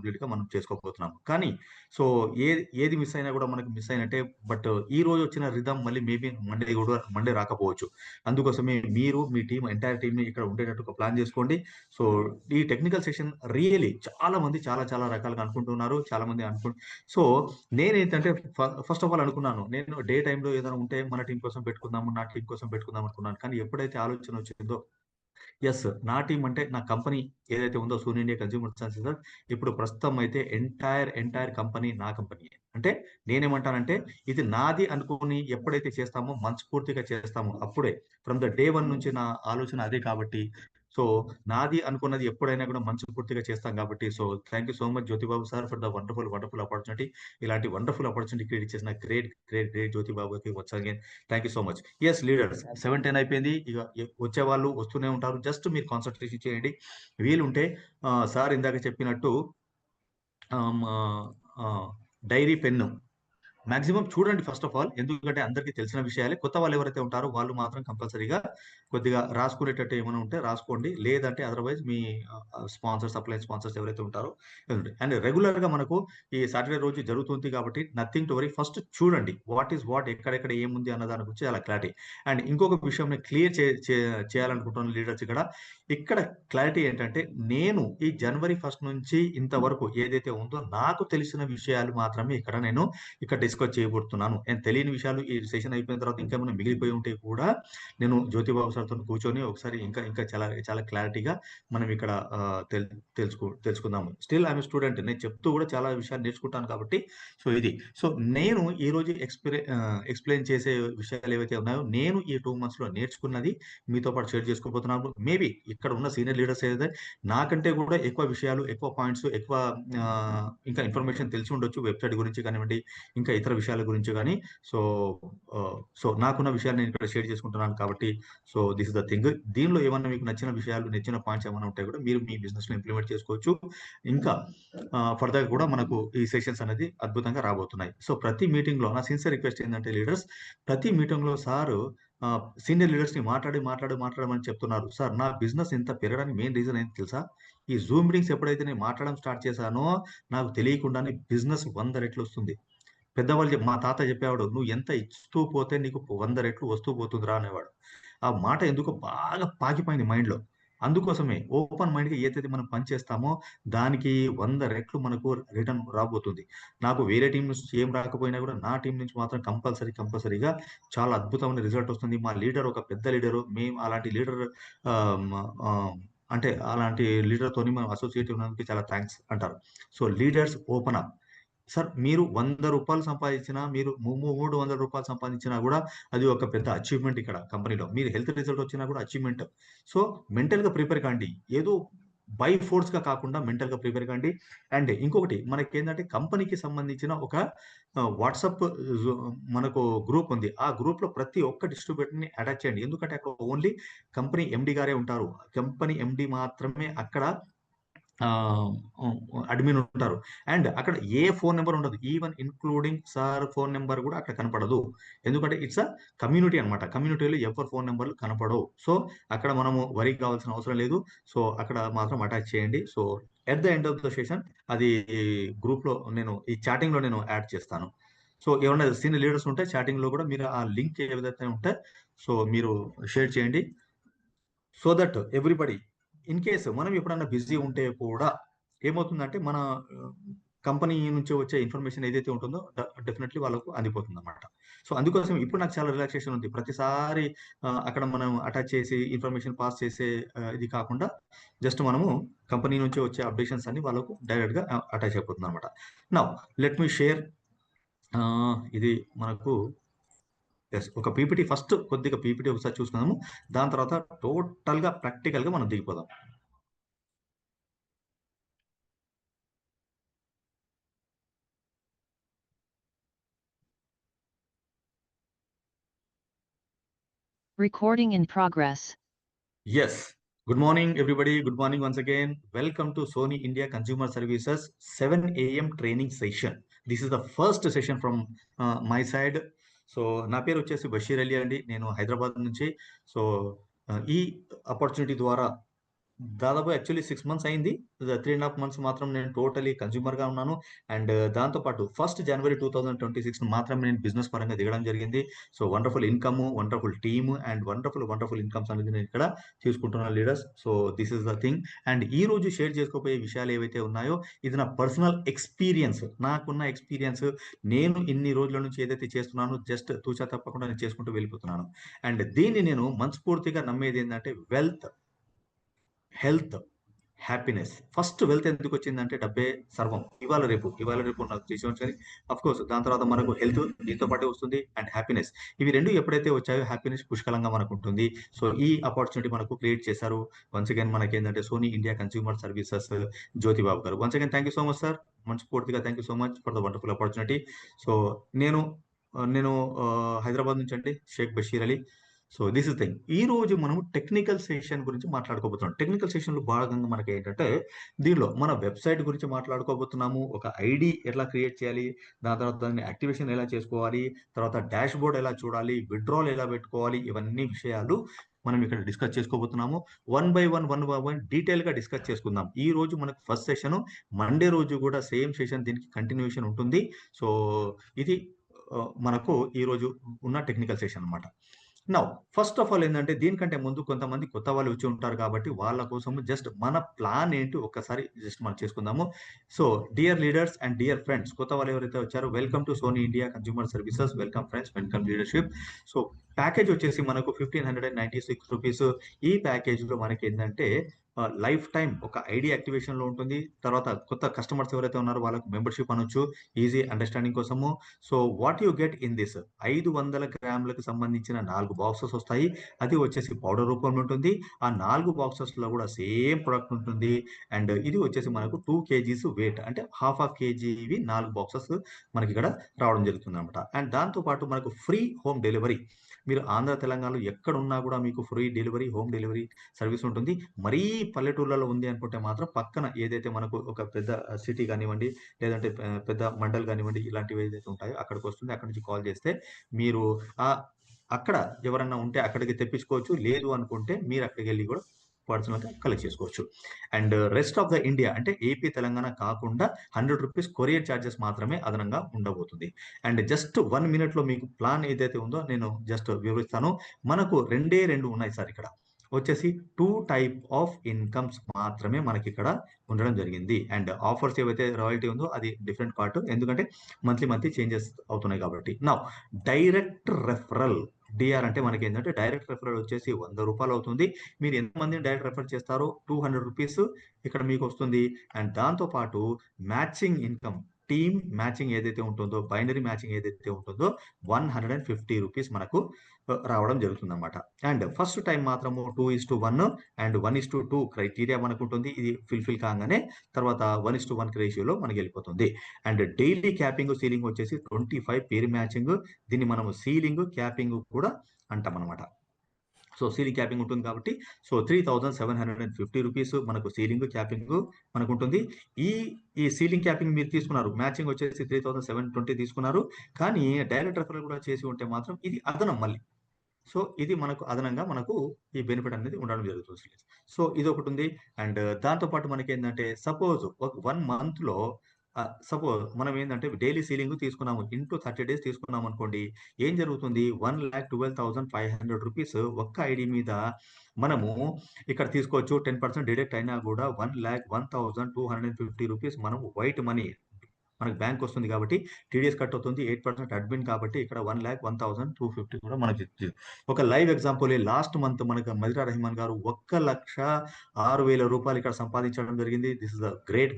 కంప్లీట్గా మనం చేసుకోబోతున్నాం. కానీ సో ఏది మిస్ అయినా కూడా మనకు మిస్ అయినట్టే. బట్ ఈ రోజు వచ్చిన రిధమ్ మళ్ళీ మేబీ మండే రాకపోవచ్చు. అందుకోసమే మీరు మీ టీం ఎంటైర్ టీమ్ని ఇక్కడ ఉండేటట్టు ఒక ప్లాన్ చేసుకోండి. సో ఈ టెక్నికల్ సెషన్ రియలీ చాలా మంది చాలా రకాలుగా అనుకుంటున్నారు. చాలా మంది సో నేనేంటంటే ఫస్ట్ ఆఫ్ ఆల్ అనుకున్నాను, నేను డే టైంలో ఏదైనా ఉంటే మన టీం కోసం పెట్టుకుందాము, నా టీం కోసం పెట్టుకుందాం అనుకున్నాను. కానీ ఎప్పుడైతే ఆలోచన వచ్చిందో, యెస్, నా టీమ్ అంటే నా కంపెనీ ఏదైతే ఉందో సోనీ ఇండియా కన్స్యూమర్ సర్వీసెస్, ఇప్పుడు ప్రస్తుతం అయితే ఎంటైర్ కంపెనీ నా కంపెనీయే. అంటే నేనేమంటానంటే ఇది నాది అనుకోని ఎప్పుడైతే చేస్తామో, మనస్ఫూర్తిగా చేస్తామో అప్పుడే ఫ్రమ్ ద డే 1 నుంచి నా ఆలోచన అదే కాబట్టి సో నాది అనుకున్నది ఎప్పుడైనా కూడా మనస్ఫూర్తిగా చేస్తాం కాబట్టి so thank you so much Jyothibabu sir for the wonderful opportunity. ఇలాంటి వండర్ఫుల్ ఆపర్చునిటీ క్రియేట్ చేసిన గ్రేట్ జ్యోతిబాబుకి once again thank you so much. Yes leaders 7:10 అయిపోయింది. ఇక వచ్చే వాళ్ళు వస్తూనే ఉంటారు. జస్ట్ మీరు కాన్సన్ట్రేషన్ చేయండి. వీలుంటే సార్ ఇందాక చెప్పినట్టు డైరీ పెన్ను మాక్సిమం చూడండి ఫస్ట్ ఆఫ్ ఆల్. ఎందుకంటే అందరికీ తెలిసిన విషయాలే. కొత్త వాళ్ళు ఎవరైతే ఉంటారో వాళ్ళు మాత్రం కంపల్సరీగా కొద్దిగా రాసుకునేటట్టు ఏమైనా ఉంటే రాసుకోండి. లేదంటే అదర్వైజ్ మీ సప్లై స్పాన్సర్స్ ఎవరైతే ఉంటారో అండ్ రెగ్యులర్‌గా మనకు ఈ సాటర్‌డే రోజు జరుగుతుంది కాబట్టి నథింగ్ టు వరీ. ఫస్ట్ చూడండి వాట్ ఈస్ వాట్, ఎక్కడెక్కడ ఏముంది అన్న దాని గురించి చాలా క్లారిటీ. అండ్ ఇంకొక విషయం నేను క్లియర్ చేయాలనుకుంటున్నాను లీడర్స్ ఇక్కడ. ఇక్కడ క్లారిటీ ఏంటంటే నేను ఈ జనవరి 1 నుంచి ఇంతవరకు ఏదైతే ఉందో నాకు తెలిసిన విషయాలు మాత్రమే ఇక్కడ డిస్కస్ చేయబోతున్నాను. అండ్ తెలియని విషయాలు ఈ సెషన్ అయిపోయిన తర్వాత ఇంకేమైనా మిగిలిపోయి ఉంటే కూడా నేను జ్యోతిబాబు సార్‌తో కూర్చొని ఒకసారి ఇంకా చాలా క్లారిటీగా మనం ఇక్కడ తెలుసుకుందాము. Still I'm a student. నేను చెప్తూ కూడా చాలా విషయాలు నేర్చుకుంటాను కాబట్టి సో ఇది. సో నేను ఈరోజు ఎక్స్‌ప్లెయిన్ చేసే విషయాలు ఏవైతే ఉన్నాయో నేను ఈ 2 మంత్స్‌లో నేర్చుకున్నది మీతో పాటు షేర్ చేసుకోబోతున్నాను. మేబీ ఇక్కడ ఉన్న సీనియర్ లీడర్స్ ఏదైతే నాకంటే కూడా ఎక్కువ విషయాలు, ఎక్కువ పాయింట్స్, ఎక్కువ ఇంకా ఇన్ఫర్మేషన్ తెలిసి ఉండొచ్చు వెబ్‌సైట్ గురించి కానివ్వండి, ఇంకా ఇతర విషయాల గురించి గాని. సో సో నాకున్న విషయాలు నేను ఇక్కడ షేర్ చేసుకుంటున్నాను కాబట్టి so this is the thing. దీనిలో ఏమన్నా మీకు నచ్చిన విషయాలు, నచ్చిన పాయింట్స్ ఏమైనా ఉంటే కూడా మీరు మీ బిజినెస్‌లో ఇంప్లిమెంట్ చేసుకోవచ్చు. ఇంకా ఫర్దర్‌గా కూడా మనకు ఈ సెషన్స్ అనేది అద్భుతంగా రాబోతున్నాయి. సో ప్రతి మీటింగ్‌లో నా సిన్సియర్ రిక్వెస్ట్ ఏందంటే లీడర్స్, ప్రతి మీటింగ్‌లో సారు సీనియర్ లీడర్స్‌ని మాట్లాడమని చెప్తున్నారు. సార్ నా బిజినెస్ ఇంత పెరగడానికి మెయిన్ రీజన్ ఏంటి తెలుసా? ఈ జూమ్ మీటింగ్స్ ఎప్పుడైతే నేను మాట్లాడడం స్టార్ట్ చేశానో నాకు తెలియకుండానే బిజినెస్ 100 రెట్లొస్తుంది. పెద్దవాళ్ళు మా తాత చెప్పేవాడు, "నువ్వు ఎంత ఇస్తూ పోతే నీకు 100 రెట్లు వస్తూ పోతుందిరా" అనేవాడు. ఆ మాట ఎందుకో బాగా పాకిపోయింది మైండ్‌లో. అందుకోసమే ఓపెన్ మైండ్‌గా ఏదైతే మనం పని చేస్తామో దానికి 100 రెట్లు మనకు రిటర్న్ రాబోతుంది. నాకు వేరే టీమ్ నుంచి ఏం రాకపోయినా కూడా నా టీమ్ నుంచి మాత్రం కంపల్సరీగా చాలా అద్భుతమైన రిజల్ట్ వస్తుంది. మా లీడర్ ఒక పెద్ద లీడరు. మేము అలాంటి లీడర్ ఆహ్, మ ఆహ్, అంటే అలాంటి లీడర్‌తోని మనం అసోసియేట్ ఉన్నందుకు చాలా థాంక్స్ అంటారు. So leaders open up. Sir మీరు రూ. 100 సంపాదించినా, మీరు 300 రూపాయలు సంపాదించినా గూడా అది ఒక పెద్ద అచీవ్‌మెంట్ ఇక్కడ కంపెనీలో. మీరు హెల్త్ రిజల్ట్ వచ్చినా గూడా అచీవ్‌మెంట్. సో మెంటల్‌గా ప్రిపేర్ కండి. ఏదో బై ఫోర్స్‌గా కాకుండా మెంటల్‌గా ప్రిపేర్ కండి. అండ్ ఇంకొకటి మనకేందంటే కంపెనీకి సంబంధించిన ఒక వాట్సాప్ జు మనకు గ్రూప్ ఉంది. ఆ గ్రూప్‌లో ప్రతి ఒక్క డిస్ట్రిబ్యూటర్‌ని అటాచ్ చేయండి. ఎందుకంటే అక్కడ ఓన్లీ కంపెనీ ఎండీ గారే ఉంటారు. కంపెనీ ఎండీ మాత్రమే అక్కడ ఆహ్, హ్మ్. అడ్మిన్ ఉంటారు. అండ్ అక్కడ ఏ ఫోను నంబర్ ఉండదు. Even including sir phone number గూడా అక్కడ కనపడదు. ఎందుకంటే ఇట్స్ ఎ కమ్యూనిటీ అన్నమాట. కమ్యూనిటీలో ఎవరి ఫోను నంబర్‌లు కనపడవు. సో, అక్కడ మనము వరీ కావాల్సిన అవసరం లేదు. సో, అక్కడ మాత్రం అటాచ్ చేయండి. So, at the end of the session అది గ్రూప్‌లో ఈ చాటింగ్‌లో నేను యాడ్ చేస్తాను. సో, ఏమన్నా సీనియర్ లీడర్స్ ఉంటే చాటింగ్‌లో గూడా మీరు ఆ లింక్ ఏదైతే ఉంటే సో, మీరు షేర్ చేయండి. So that everybody in case మనం ఎప్పుడన్నా బిజీ ఉంటే కూడా ఏమవుతుందంటే మన కంపెనీ నుంచి వచ్చే ఇన్ఫర్మేషన్ ఏదైతే ఉంటుందో డెఫినెట్లీ వాళ్ళకు అందిపోతుందన్నమాట. సో అందుకోసం ఇప్పుడు నాకు చాలా రిలాక్సేషన్ ఉంది. ప్రతిసారి అక్కడ మనం అటాచ్ చేసి ఇన్ఫర్మేషన్ పాస్ చేసే ఇది కాకుండా జస్ట్ మనము కంపెనీ నుంచి వచ్చే అప్డేషన్స్ అన్ని వాళ్ళకు డైరెక్ట్‌గా అటాచ్ అయిపోతుందన్నమాట. నౌ లెట్ మీ షేర్ ఇది మనకు యెస్. ఒక పీపీటీ ఫస్ట్ కొద్దిగా పీపీటీ ఒకసారి చూసుకుందాము. దాని తర్వాత టోటల్‌గా ప్రాక్టికల్‌గా మనం దిగిపోదాం. Recording in progress. Yes. Good morning, everybody. Good morning once again. Welcome to Sony India Consumer Services 7 AM training session. This is the first session from my side. So నా పేరు వచ్చేసి బషీర్ అలీ అండి. నేను హైదరాబాద్ నుంచి. సో ఈ ఆపర్చునిటీ ద్వారా దాదాపు actually 6 months అయింది. 3½ మంత్స్ మాత్రం నేను టోటలీ కన్స్యూమర్‌గా ఉన్నాను. అండ్ దాంతో పాటు ఫస్ట్ జనవరి 2026 మాత్రమే నేను బిజినెస్ పరంగా దిగడం జరిగింది. So, wonderful income, wonderful team and wonderful incomes అనేది నేను ఇక్కడ తీసుకుంటున్నాను leaders. So, this is the thing. And ఈరోజు షేర్ చేసుకోబోయే విషయాలు ఏవైతే ఉన్నాయో ఇది నా పర్సనల్ ఎక్స్‌పీరియన్స్. నాకున్న ఎక్స్‌పీరియన్స్ నేను ఇన్ని రోజుల నుంచి ఏదైతే చేస్తున్నానో జస్ట్ తూచా తప్పకుండా నేను చేసుకుంటూ వెళ్ళిపోతున్నాను. అండ్ దీన్ని నేను మనస్ఫూర్తిగా నమ్మేదేంటంటే హెల్త్, హ్యాపీనెస్. ఫస్ట్ వెల్త్ ఎందుకొచ్చిందంటే డబ్బే సర్వం. ఇవాళ రేపు నాకు డిసిషన్స్ కానీ ఆఫ్‌కోర్స్ దాని తర్వాత మనకు హెల్త్ దీంతో పాటే వస్తుంది అండ్ హ్యాపీనెస్. ఇవి 2 ఎప్పుడైతే వచ్చాయో హ్యాపీనెస్ పుష్కలంగా మనకుంటుంది. సో, ఈ అపార్చునిటీ మనకు క్రియేట్ చేశారు. వన్స్ అగైన్ మనకేందంటే Sony India consumer services Jyothibabu garu. Once again thank you so much sir. మనస్ఫూర్తిగా thank you so much for the wonderful opportunity. So, నేను నేను హైదరాబాద్ నుంచండి Sheikh Basheer Ali. So, this is thing. ఈరోజు మనం టెక్నికల్ సెషన్ గురించి మాట్లాడుకోబోతున్నాం. టెక్నికల్ సెషన్‌లో భాగంగా మనకేంటంటే, దీనిలో మన వెబ్‌సైట్ గురించి మాట్లాడుకోబోతున్నాము. ఒక ఐడీ ఎట్లా క్రియేట్ చేయాలి? దాని తర్వాత దాన్ని యాక్టివేషన్ ఎలా చేసుకోవాలి? తర్వాత డాష్‌బోర్డ్ ఎలా చూడాలి? విత్‌డ్రావల్ ఎలా పెట్టుకోవాలి? ఇవన్నీ విషయాలు మనం ఇక్కడ డిస్కస్ చేసుకోబోతున్నాము. వన్ బై వన్ డీటెయిల్‌గా డిస్కస్ చేసుకుందాం. ఈరోజు మనకు ఫస్ట్ సెషను. మండే రోజు కూడా సేమ్ సెషన్ దీనికి కంటిన్యూయేషన్ ఉంటుంది. సో, ఇది మనకు ఈరోజు ఉన్న టెక్నికల్ సెషన్ అన్నమాట. నౌ ఫస్ట్ ఆఫ్ ఆల్ ఏందంటే దీనికంటే ముందు కొంతమంది కొత్త వాళ్ళు వచ్చి ఉంటారు కాబట్టి వాళ్ళ కోసము జస్ట్ మన ప్లాన్ ఏంటి ఒక్కసారి జస్ట్ మనం చేసుకుందాము. So, dear leaders and dear friends, కొత్త వాళ్ళు ఎవరైతే వచ్చారో welcome to Sony India consumer services. Welcome friends, welcome leadership. So, package వచ్చేసి మనకు ₹1596. ఈ ప్యాకేజ్‌లో మనకేందంటే లైఫ్ టైమ్ ఒక ఐడీ యాక్టివేషన్‌లో ఉంటుంది. తర్వాత కొత్త కస్టమర్స్ ఎవరైతే ఉన్నారో వాళ్ళకి మెంబర్‌షిప్ అనొచ్చు. ఈజీ అండర్‌స్టాండింగ్ కోసము. So, what you get in this 500 గ్రాములకు సంబంధించిన 4 బాక్సెస్ వస్తాయి. అది వచ్చేసి పౌడర్ రూపంలో ఉంటుంది. ఆ 4 బాక్సెస్‌లో కూడా సేమ్ ప్రొడక్ట్ ఉంటుంది. అండ్ ఇది వచ్చేసి మనకు 2 కేజీస్ వెయిట్ అంటే హాఫ్ కేజీవి 4 బాక్సెస్ మనకిక్కడ రావడం జరుగుతుందన్నమాట. అండ్ దాంతో పాటు మనకు ఫ్రీ హోమ్ డెలివరీ. మీరు ఆంధ్ర, తెలంగాణలో ఎక్కడున్నా కూడా మీకు free delivery, home delivery service ఉంటుంది. మరీ పల్లెటూర్లలో ఉంది అనుకుంటే మాత్రం పక్కన ఏదైతే మనకు ఒక పెద్ద సిటీ కానివ్వండి, లేదంటే పెద్ద మండల్ కానివ్వండి, ఇలాంటివి ఏదైతే ఉంటాయో అక్కడికొస్తుంది. అక్కడి నుంచి కాల్ చేస్తే మీరు అక్కడ ఎవరన్నా ఉంటే అక్కడికి తెప్పించుకోవచ్చు. లేదు అనుకుంటే మీరు అక్కడికెళ్ళి కూడా పర్సనల్‌గా కలెక్ట్ చేసుకోవచ్చు. And rest of the India అంటే ఏపీ, తెలంగాణ కాకుండా ₹100 కొరియర్ చార్జెస్ మాత్రమే అదనంగా ఉండబోతుంది. అండ్ జస్ట్ 1 మినిట్‌లో మీకు ప్లాన్ ఏదైతే ఉందో నేను జస్ట్ వివరిస్తాను. మనకు రెండే 2 ఉన్నాయి సార్ ఇక్కడ. వచ్చేసి 2 టైప్ ఆఫ్ ఇన్‌కమ్స్ మాత్రమే మనకిక్కడ ఉండడం జరిగింది. అండ్ ఆఫర్స్ ఏవైతే రాయల్టీ ఉందో అది డిఫరెంట్ పార్ట్. ఎందుకంటే మంత్లీ చేంజెస్ అవుతున్నాయి కాబట్టి. Now direct referral. డీఆర్ అంటే మనకేంటంటే డైరెక్ట్ రెఫరల్ వచ్చేసి ₹100 అవుతుంది. మీరు ఎంతమందిని డైరెక్ట్ రెఫర్ చేస్తారో ₹200 ఇక్కడ మీకొస్తుంది. అండ్ దాంతో పాటు మ్యాచింగ్ ఇన్‌కమ్, టీమ్ మ్యాచింగ్ ఏదైతే ఉంటుందో, బైనరీ మ్యాచింగ్ ఏదైతే ఉంటుందో ₹150 మనకు రావడం జరుగుతుందన్నమాట. అండ్ ఫస్ట్ టైమ్ మాత్రము 2:1 అండ్ 1:2 క్రైటీరియా మనకుంటుంది. ఇది ఫుల్‌ఫిల్ కాంగానే తర్వాత 1:1 రేషియోలో మనకెళ్ళిపోతుంది. అండ్ డైలీ క్యాపింగ్, సీలింగ్ వచ్చేసి 25 పేర్ మ్యాచింగ్. దీన్ని మనము సీలింగ్, క్యాపింగ్ కూడా అంటామనమాట. సో, సీలింగ్ క్యాపింగ్ ఉంటుంది కాబట్టి సో, ₹3,750 మనకు సీలింగ్, క్యాపింగ్ మనకుంటుంది. ఈ ఈ సీలింగ్ క్యాపింగ్ మీరు తీసుకున్నారు. మ్యాచింగ్ వచ్చేసి 3,720 తీసుకున్నారు. కానీ డైరెక్ట్ రెఫరల్ కూడా చేసి ఉంటే మాత్రం ఇది అదనం మళ్ళీ. సో, ఇది మనకు అదనంగా మనకు ఈ బెనిఫిట్ అనేది ఉండడం జరుగుతుంది. సో, ఇదొకటుంది. అండ్ దాంతో పాటు మనకేందంటే సపోజ్ ఒక 1 మంత్‌లో సపోజ్ మనం ఏందంటే డైలీ సీలింగ్ తీసుకున్నాము. ఇంటూ 30 డేస్ తీసుకున్నామనుకోండి. ఏం జరుగుతుంది? ₹1,12,500 ఒక్క ఐడీ మీద మనము ఇక్కడ తీసుకోవచ్చు. 10% డిడక్ట్ అయినా గూడా ₹1,01,250 మనం వైట్ మనీ మనకు బ్యాంకొస్తుంది కాబట్టి టీడీఎస్ కట్ అవుతుంది. 8% అడ్మిన్ కాబట్టి ఇక్కడ 1,01,250 కూడా మనకి ఒక లైవ్ ఎగ్జాంపులే లాస్ట్ మంత్ మనకు మదిరా రెహమాన్ గారు ₹1,06,000 ఇక్కడ సంపాదించడం జరిగింది. This is a great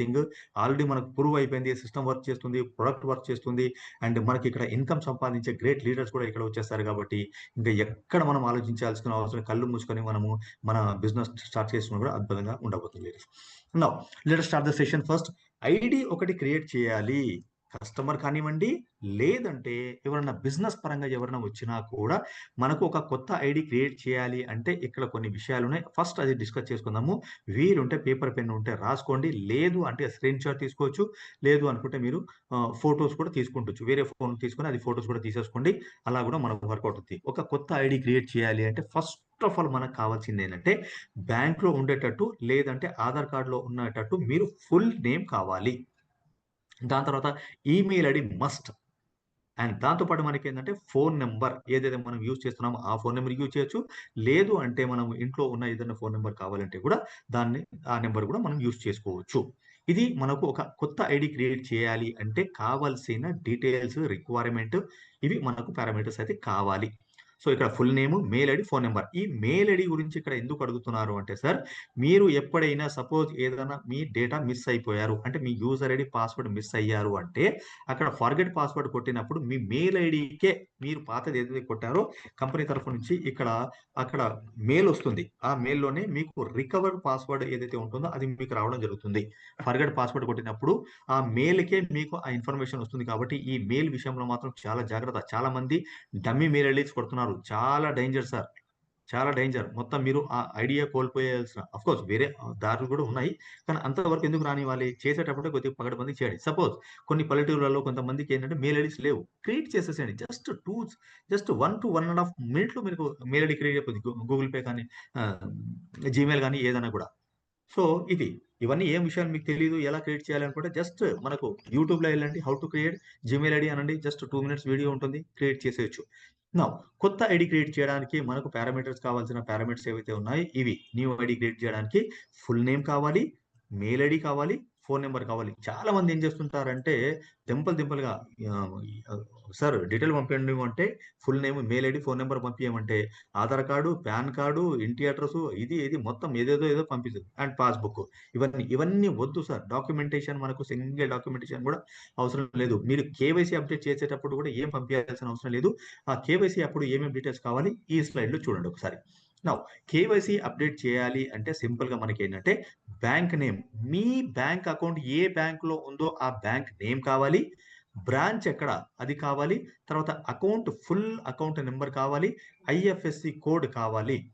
thing. Already మనకు ప్రూవ్ అయిపోయింది. సిస్టమ్ వర్క్ చేస్తుంది. ప్రొడక్ట్ వర్క్ చేస్తుంది. అండ్ మనకి ఇక్కడ ఇన్‌కమ్ సంపాదించే గ్రేట్ లీడర్స్ కూడా ఇక్కడ వచ్చేసారు కాబట్టి ఇంకా ఎక్కడ మనం ఆలోచించాల్సిన అవసరం కళ్ళు మూసుకొని మనము మన బిజినెస్ స్టార్ట్ చేసుకున్నా కూడా అద్భుతంగా ఉండబోతుంది. Now let us start the session first. ID ఒకటి క్రియేట్ చేయాలి. కస్టమర్ కానివ్వండి, లేదంటే ఎవరన్నా బిజినెస్ పరంగా ఎవరైనా వచ్చినా కూడా మనకు ఒక కొత్త ఐడీ క్రియేట్ చేయాలి అంటే ఇక్కడ కొన్ని విషయాలున్నాయి. ఫస్ట్ అది డిస్కస్ చేసుకుందాము. వీలుంటే పేపర్, పెన్ ఉంటే రాసుకోండి. లేదు అంటే స్క్రీన్ షాట్ తీసుకోవచ్చు. లేదు అనుకుంటే మీరు ఫోటోస్ కూడా తీసుకుంటొచ్చు. వేరే ఫోన్ తీసుకొని అది ఫోటోస్ కూడా తీసేసుకోండి. అలా కూడా మనకు వర్కౌట్ అవుద్ది. ఒక కొత్త ఐడీ క్రియేట్ చేయాలి అంటే ఫస్ట్ ఆఫ్ ఆల్ మనకు కావాల్సిందేంటంటే బ్యాంక్‌లో ఉండేటట్టు లేదంటే ఆధార్ కార్డ్‌లో ఉండేటట్టు మీరు ఫుల్ నేమ్ కావాలి. దాని తర్వాత ఈమెయిల్ ఐడీ మస్ట్. అండ్ దాంతో పాటు మనకేందంటే ఫోను నంబర్ ఏదైతే మనం యూజ్ చేస్తున్నామో ఆ ఫోను నంబర్ యూజ్ చేయొచ్చు. లేదు అంటే మనం ఇంట్లో ఉన్న ఏదైనా ఫోను నంబర్ కావాలంటే కూడా ఆ నంబర్ కూడా మనం యూజ్ చేసుకోవచ్చు. ఇది మనకు ఒక కొత్త ఐడీ క్రియేట్ చేయాలి అంటే కావాల్సిన డీటెయిల్స్, రిక్వైర్మెంట్ ఇవి మనకు పారామీటర్స్ అయితే కావాలి. సో, ఇక్కడ full name, mail ID, phone number. ఈ మెయిల్ ఐడీ గురించి ఇక్కడ ఎందుకు అడుగుతున్నారు అంటే సార్, మీరు ఎప్పుడైనా సపోజ్ ఏదైనా మీ డేటా మిస్ అయిపోయారు. అంటే మీ యూజర్ ఐడీ, పాస్వర్డ్ మిస్ అయ్యారు అంటే అక్కడ ఫర్గెట్ పాస్వర్డ్ కొట్టినప్పుడు మీ మెయిల్ ఐడీకే మీరు పాతది ఏదైతే కొట్టారో కంపెనీ తరఫు నుంచి అక్కడ మెయిల్ వస్తుంది. ఆ మెయిల్‌లోనే మీకు రికవర్ పాస్వర్డ్ ఏదైతే ఉంటుందో అది మీకు రావడం జరుగుతుంది. ఫర్గెట్ పాస్వర్డ్ కొట్టినప్పుడు ఆ మెయిల్‌కే మీకు ఆ ఇన్ఫర్మేషన్ వస్తుంది కాబట్టి ఈ మెయిల్ విషయంలో మాత్రం చాలా జాగ్రత్త. చాలామంది డమ్మీ మెయిల్ ఐడీస్ కొడుతున్నారు. చాలా డేంజర్ సార్. చాలా డేంజర్. మొత్తం మీరు ఆ ఐడియా కోల్పోయాల్సిన ఆఫ్‌కోర్స్ వేరే దారులు కూడా ఉన్నాయి. కానీ అంతవరకు ఎందుకు రానివ్వాలి? చేసేటప్పుడే కొద్దిగా పకడ్బందీ చేయండి. సపోజ్ కొన్ని పల్లెటూర్లలో కొంతమందికేంటంటే మెయిల్ ఐడీస్ లేవు. క్రియేట్ చేసేసేయండి. జస్ట్ 1-1 ½ మినిట్‌లో మీకు మెయిల్ ఐడీ క్రియేట్ అయిపోద్ది. గూగుల్ పే కానీ, ఆహ్, జీమెయిల్ గానీ ఏదైనా కూడా. సో, ఇది. ఇవన్నీ ఏం విషయాలు మీకు తెలీదు. ఎలా క్రియేట్ చేయాలనుకుంటే జస్ట్ మనకు యూట్యూబ్‌లో ఎళ్ళండి. How to create Gmail ID అనండి. జస్ట్ 2 మినిట్స్ వీడియో ఉంటుంది. క్రియేట్ చేసేయొచ్చు. నౌ కొత్త ఐడీ క్రియేట్ చేయడానికి మనకు పారామీటర్స్ కావాల్సిన పారామీటర్స్ ఏవైతే ఉన్నాయో ఇవి. న్యూ ఐడీ క్రియేట్ చేయడానికి ఫుల్ నేమ్ కావాలి, మెయిల్ ఐడీ కావాలి, ఫోను నంబర్ కావాలి. చాలామంది ఏం చేస్తుంటారంటే దింపలుగా ఆహ్, ఆహ్, సార్ డీటెయిల్ పంపియండి అంటే full name, mail ID, phone number పంపియమంటే ఆధార్ కార్డు, పాన్ కార్డు, ఇంటి అడ్రెస్సు ఇది మొత్తం ఏదో పంపిస్తది. And passbook. ఇవన్నీ వద్దు సార్. డాక్యుమెంటేషన్ మనకు సింగిల్ డాక్యుమెంటేషన్ కూడా అవసరం లేదు. మీరు కేవైసీ అప్డేట్ చేసేటప్పుడు కూడా ఏం పంపియాల్సిన అవసరం లేదు. ఆ కేవైసీ అప్పుడు ఏమేం డీటెయిల్స్ కావాలి ఈ స్లైడ్‌లో చూడండి ఒకసారి. నౌ కేవైసీ అప్డేట్ చేయాలి అంటే సింపుల్‌గా మనకేంటంటే బ్యాంక్ నేమ్. మీ బ్యాంక్ అకౌంట్ ఏ బ్యాంక్‌లో ఉందో ఆ బ్యాంక్ నేమ్ కావాలి. బ్రాంచ్ ఎక్కడ అది కావాలి. తర్వాత ఫుల్ అకౌంట్ నంబర్ కావాలి. ఐఎఫ్ఎస్‌సి కోడ్ కావాలి.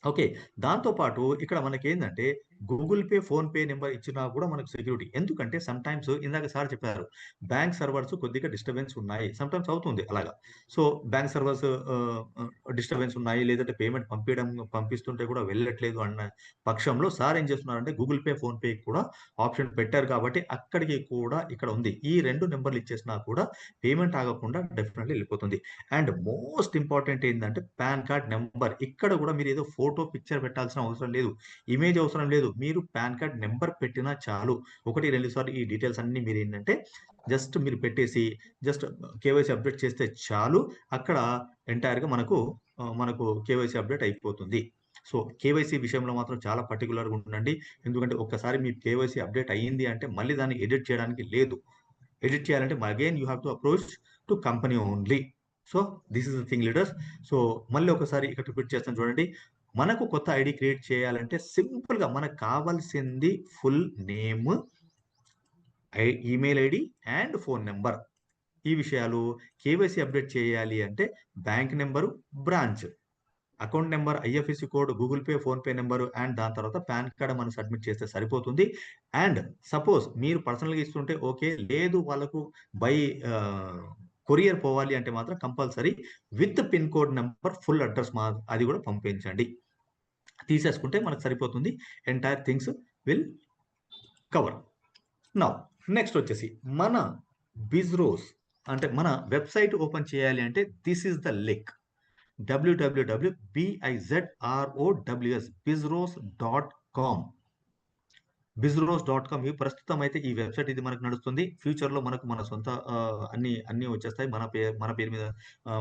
ఓకే. దాంతో పాటు ఇక్కడ మనకేందంటే గూగుల్ పే, ఫోన్‌పే నంబర్ ఇచ్చినా కూడా మనకు సెక్యూరిటీ. ఎందుకంటే సమ్‌టైమ్స్ ఇందాక సార్ చెప్పారు. బ్యాంక్ సర్వర్స్ కొద్దిగా డిస్టర్బెన్స్ ఉన్నాయి. సమ్‌టైమ్స్ అవుతుంది అలాగా. సో, బ్యాంక్ సర్వర్స్ ఆహ్, ఆహ్, డిస్టర్బెన్స్ ఉన్నాయి. లేదంటే పేమెంట్ పంపిస్తుంటే కూడా వెళ్ళట్లేదు అన్న పక్షంలో సార్ ఏం చేస్తున్నారంటే గూగుల్ పే, ఫోన్‌పే కూడా ఆప్షన్ పెట్టారు కాబట్టి అక్కడికి కూడా ఇక్కడ ఉంది. ఈ 2 నంబర్‌లు ఇచ్చేసినా కూడా పేమెంట్ ఆగకుండా డెఫినెట్‌లీ ఎళ్ళిపోతుంది. అండ్ మోస్ట్ ఇంపార్టెంట్ ఏందంటే పాన్ కార్డ్ నంబర్. ఇక్కడ కూడా మీరేదో ఫోటో, పిక్చర్ పెట్టాల్సిన అవసరం లేదు. ఇమేజ్ అవసరం లేదు. మీరు పాన్ కార్డ్ నంబర్ పెట్టినా చాలు. 1, 2 సార్లు ఈ డీటెయిల్స్ అన్నీ మీరేంటంటే జస్ట్ మీరు పెట్టేసి జస్ట్ కేవైసీ అప్డేట్ చేస్తే చాలు. అక్కడ ఎంటైర్‌గా మనకు కేవైసీ అప్డేట్ అయిపోతుంది. సో, కేవైసీ విషయంలో మాత్రం చాలా పర్టిక్యులర్‌గా ఉండండి. ఎందుకంటే ఒక్కసారి మీ కేవైసీ అప్డేట్ అయింది అంటే మళ్ళీ దాన్ని ఎడిట్ చేయడానికి లేదు. ఎడిట్ చేయాలంటే again you have to approach to company only. So, this is the thing leaders. So, మళ్ళీ ఒకసారి ఇక్కడ రిపీట్ చేస్తాను చూడండి. మనకు కొత్త ఐడీ క్రియేట్ చేయాలంటే సింపుల్‌గా మనకు కావాల్సింది full name, email ID and phone number. ఈ విషయాలు కేవైసీ అప్డేట్ చేయాలి అంటే bank number, branch, account number, IFSC code, Google pay, PhonePe number and దాని తర్వాత పాన్ కార్డ్ మనం సబ్మిట్ చేస్తే సరిపోతుంది. అండ్ సపోజ్ మీరు పర్సనల్‌గా ఇస్తుంటే ఓకే. లేదు వాళ్ళకు బై ఆహ్, కొరియర్ పోవాలి అంటే మాత్రం compulsory with pin code number, full address అది కూడా పంపించండి. తీసేసుకుంటే మనకు సరిపోతుంది. Entire things will cover. Now next వచ్చేసి మన బిజ్‌రోస్ అంటే మన వెబ్‌సైట్ ఓపెన్ చేయాలి అంటే this is the link. bizros.com. bizros.com ఈ ప్రస్తుతం అయితే ఈ వెబ్‌సైట్ ఇది మనకు నడుస్తుంది. ఫ్యూచర్‌లో మనకు మన సొంత అన్నీ వచ్చేస్తాయి. మన పేరు మీద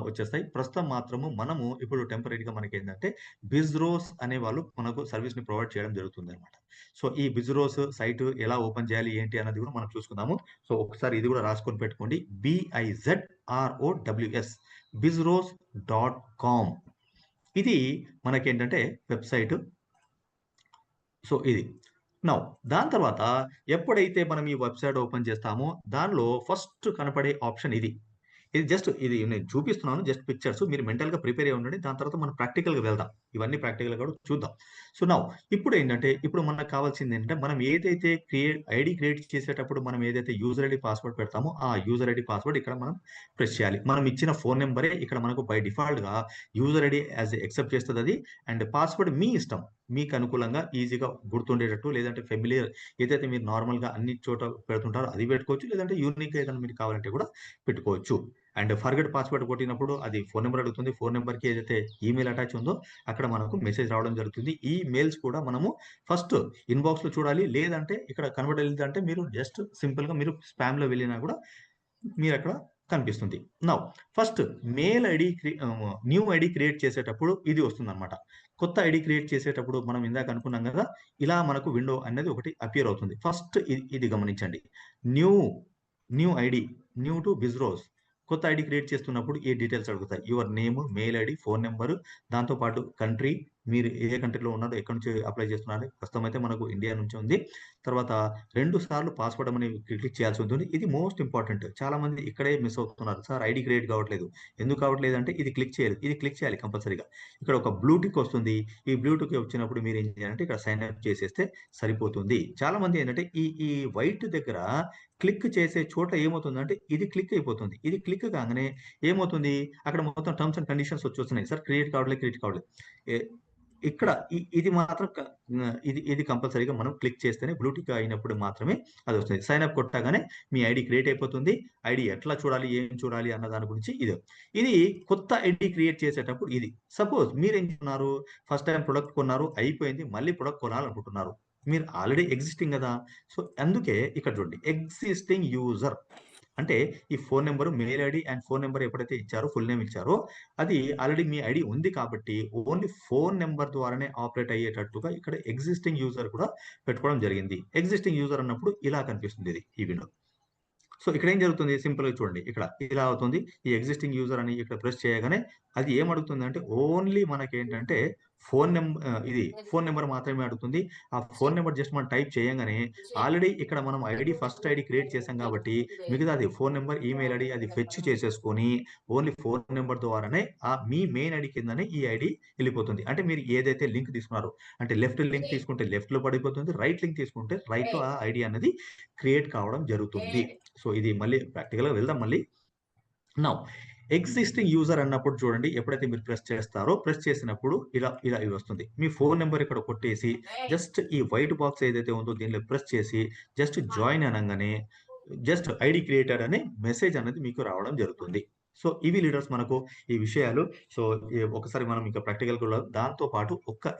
వచ్చేస్తాయి. ప్రస్తుతం మాత్రము మనము ఇప్పుడు టెంపరరీగా మనకేందంటే బిజ్‌రోస్ అనే వాళ్ళు మనకు సర్వీస్‌ని ప్రొవైడ్ చేయడం జరుగుతుందనమాట. సో, ఈ బిజ్‌రోస్ సైట్ ఎలా ఓపెన్ చేయాలి ఏంటి అన్నది కూడా మనం చూసుకుందాము. సో, ఒకసారి ఇది కూడా రాసుకొని పెట్టుకోండి. bizros bizros.com. ఇది మనకేంటంటే వెబ్‌సైట్. సో, ఇది. నౌ దాని తర్వాత ఎప్పుడైతే మనం ఈ వెబ్‌సైట్ ఓపెన్ చేస్తామో దానిలో ఫస్ట్ కనపడే ఆప్షన్ ఇది. ఇది నేను చూపిస్తున్నాను జస్ట్ పిక్చర్స్. మీరు మెంటల్‌గా ప్రిపేర్ అయ్యి ఉండండి. దాని తర్వాత మనం ప్రాక్టికల్‌గా వెళ్దాం. ఇవన్నీ ప్రాక్టికల్‌గా కూడా చూద్దాం. సో, నౌ ఇప్పుడు మనకు కావాల్సిందేంటంటే మనం ఏదైతే ఐడీ క్రియేట్ చేసేటప్పుడు మనం ఏదైతే యూజర్ ఐడీ, పాస్వర్డ్ పెడతామో ఆ యూజర్ ఐడీ, పాస్వర్డ్ ఇక్కడ మనం ప్రెస్ చేయాలి. మనం ఇచ్చిన ఫోను నంబరే ఇక్కడ మనకు బై డిఫాల్ట్‌గా యూజర్ ఐడీ యాక్సెప్ట్ చేస్తదది. అండ్ పాస్వర్డ్ మీ ఇష్టం. మీకు అనుకూలంగా ఈజీగా గుర్తుండేటట్టు లేదంటే ఫెమిలియర్ ఏదైతే మీరు నార్మల్‌గా అన్ని చోట పెడుతుంటారో అది పెట్టుకోవచ్చు. లేదంటే యూనిక్‌గా ఏదైనా మీకు కావాలంటే కూడా పెట్టుకోవచ్చు. అండ్ ఫర్గెట్ పాస్వర్డ్ కొట్టినప్పుడు అది ఫోను నంబర్ అడుగుతుంది. ఫోను నంబర్‌కి ఏదైతే ఈమెయిల్ అటాచ్ ఉందో అక్కడ మనకు మెసేజ్ రావడం జరుగుతుంది. ఈ మెయిల్స్ కూడా మనము ఫస్ట్ ఇన్‌బాక్స్‌లో చూడాలి. లేదంటే ఇక్కడ కనబడలేదంటే మీరు జస్ట్ సింపుల్‌గా మీరు స్పామ్‌లో వెళ్ళినా కూడా మీరక్కడ కనిపిస్తుంది. Now first new ID create చేసేటప్పుడు ఇది వస్తుందన్నమాట. కొత్త ఐడీ క్రియేట్ చేసేటప్పుడు మనం ఇందాక అనుకున్నాం గదా! ఇలా మనకు విండో అనేది ఒకటి అపియర్ అవుతుంది. ఫస్ట్ ఇది గమనించండి. New new ID, new to బిజ్రోస్ కొత్త ఐడీ క్రియేట్ చేస్తున్నప్పుడు ఈ డీటెయిల్స్ అడుగుతాయి. Your name, mail ID, phone number దాంతో పాటు కంట్రీ మీరు ఏ కంట్రీలో ఉన్నారో, ఎక్కడి నుంచి అప్లై చేస్తున్నారు. ప్రస్తుతం అయితే మనకు ఇండియా నుంచి ఉంది. తర్వాత 2 సార్లు పాస్వర్డ్ అనేది క్లిక్ చేయాల్సి ఉంటుంది. ఇది మోస్ట్ ఇంపార్టెంట్. చాలామంది ఇక్కడే మిస్ అవుతున్నారు. సార్ ఐడీ క్రియేట్ కావట్లేదు. ఎందుకు కావట్లేదంటే ఇది క్లిక్ చేయలేదు. ఇది క్లిక్ చేయాలి కంపల్సరీగా. ఇక్కడ ఒక బ్లూ టిక్ వస్తుంది. ఈ బ్లూ టిక్ వచ్చినప్పుడు మీరు ఏం చేయాలంటే ఇక్కడ సైన్ అప్ చేసేస్తే సరిపోతుంది. చాలామంది ఏంటంటే ఈ ఈ వైట్ దగ్గర క్లిక్ చేసే చోట ఏమవుతుందంటే ఇది క్లిక్ అయిపోతుంది. ఇది క్లిక్ కాగానే ఏమవుతుంది అక్కడ మొత్తం టర్మ్స్ అండ్ కండిషన్స్ వచ్చేస్తున్నాయి. సార్ క్రియేట్ కావట్లేదు. ఎ ఇక్కడ ఇది మాత్రం ఇది కంపల్సరీగా మనం క్లిక్ చేస్తేనే బ్లూ టిక్ అయినప్పుడు మాత్రమే అదొస్తుంది. సైన్ అప్ కొట్టగానే మీ ఐడీ క్రియేట్ అయిపోతుంది. ఐడీ ఎట్లా చూడాలి, ఏం చూడాలి అన్న దాని గురించి ఇది కొత్త ఐడీ క్రియేట్ చేసేటప్పుడు ఇది. సపోజ్ మీరేం చేస్తున్నారు, ఫస్ట్ టైమ్ ప్రొడక్ట్ కొన్నారు, అయిపోయింది. మళ్ళీ ప్రొడక్ట్ కొనాలనుకుంటున్నారు. మీరు ఆల్రెడీ ఎగ్జిస్టింగ్ గదా! సో, అందుకే ఇక్కడ చూడండి. ఎగ్జిస్టింగ్ యూజర్ అంటే ఈ phone number, mail ID and phone number ఎప్పుడైతే ఇచ్చారో, ఫుల్ నేమ్ ఇచ్చారో అది ఆల్రెడీ మీ ఐడీ ఉంది కాబట్టి ఓన్లీ ఫోను నంబర్ ద్వారానే ఆపరేట్ అయ్యేటట్టుగా ఇక్కడ ఎగ్జిస్టింగ్ యూజర్ కూడా పెట్టుకోవడం జరిగింది. ఎగ్జిస్టింగ్ యూజర్ అన్నప్పుడు ఇలా కనిపిస్తుంది ఈ విండో. సో, ఇక్కడేం జరుగుతుంది సింపుల్‌గా చూడండి. ఇక్కడ ఇలా అవుతుంది. ఈ ఎగ్జిస్టింగ్ యూజర్ అని ఇక్కడ ప్రెస్ చేయగానే అది ఏమడుగుతుందంటే ఓన్లీ మనకేంటంటే ఇది ఫోను నంబర్ మాత్రమే అడుగుతుంది. ఆ ఫోను నంబర్ జస్ట్ మనం టైప్ చేయంగానే ఆల్రెడీ ఇక్కడ మనం ఫస్ట్ ఐడీ క్రియేట్ చేసాం కాబట్టి మిగతాది ఫోను నంబర్, ఈమెయిల్ ఐడీ అది ఫెచ్ చేసేసుకొని ఓన్లీ ఫోను నంబర్ ద్వారానే మీ మెయిన్ ఐడీ కిందనే ఈ ఐడీ ఎళ్ళిపోతుంది. అంటే మీరు ఏదైతే లింక్ తీసుకున్నారో అంటే లెఫ్ట్ లింక్ తీసుకుంటే లెఫ్ట్‌లో పడిపోతుంది. రైట్ లింక్ తీసుకుంటే రైట్‌లో ఆ ఐడీ అనేది క్రియేట్ కావడం జరుగుతుంది. సో, ఇది మళ్ళీ ప్రాక్టికల్‌గా వెళ్దాం మళ్ళీ. నౌ ఎగ్జిస్టింగ్ యూజర్ అన్నప్పుడు చూడండి ఎప్పుడైతే మీరు ప్రెస్ చేస్తారో, ప్రెస్ చేసినప్పుడు ఇలా వస్తుంది. మీ ఫోను నంబర్ ఇక్కడ కొట్టేసి జస్ట్ ఈ వైట్ బాక్స్ ఏదైతే ఉందో దీనిలో ప్రెస్ చేసి జస్ట్ జాయిన్ అనంగానే జస్ట్ ఐడీ క్రియేటెడ్ అనే మెసేజ్ అనేది మీకు రావడం జరుగుతుంది. సో, ఇవి లీడర్స్ మనకు ఈ విషయాలు. సో, ఒకసారి మనం ఇంకా ప్రాక్టికల్‌గా దాంతో పాటు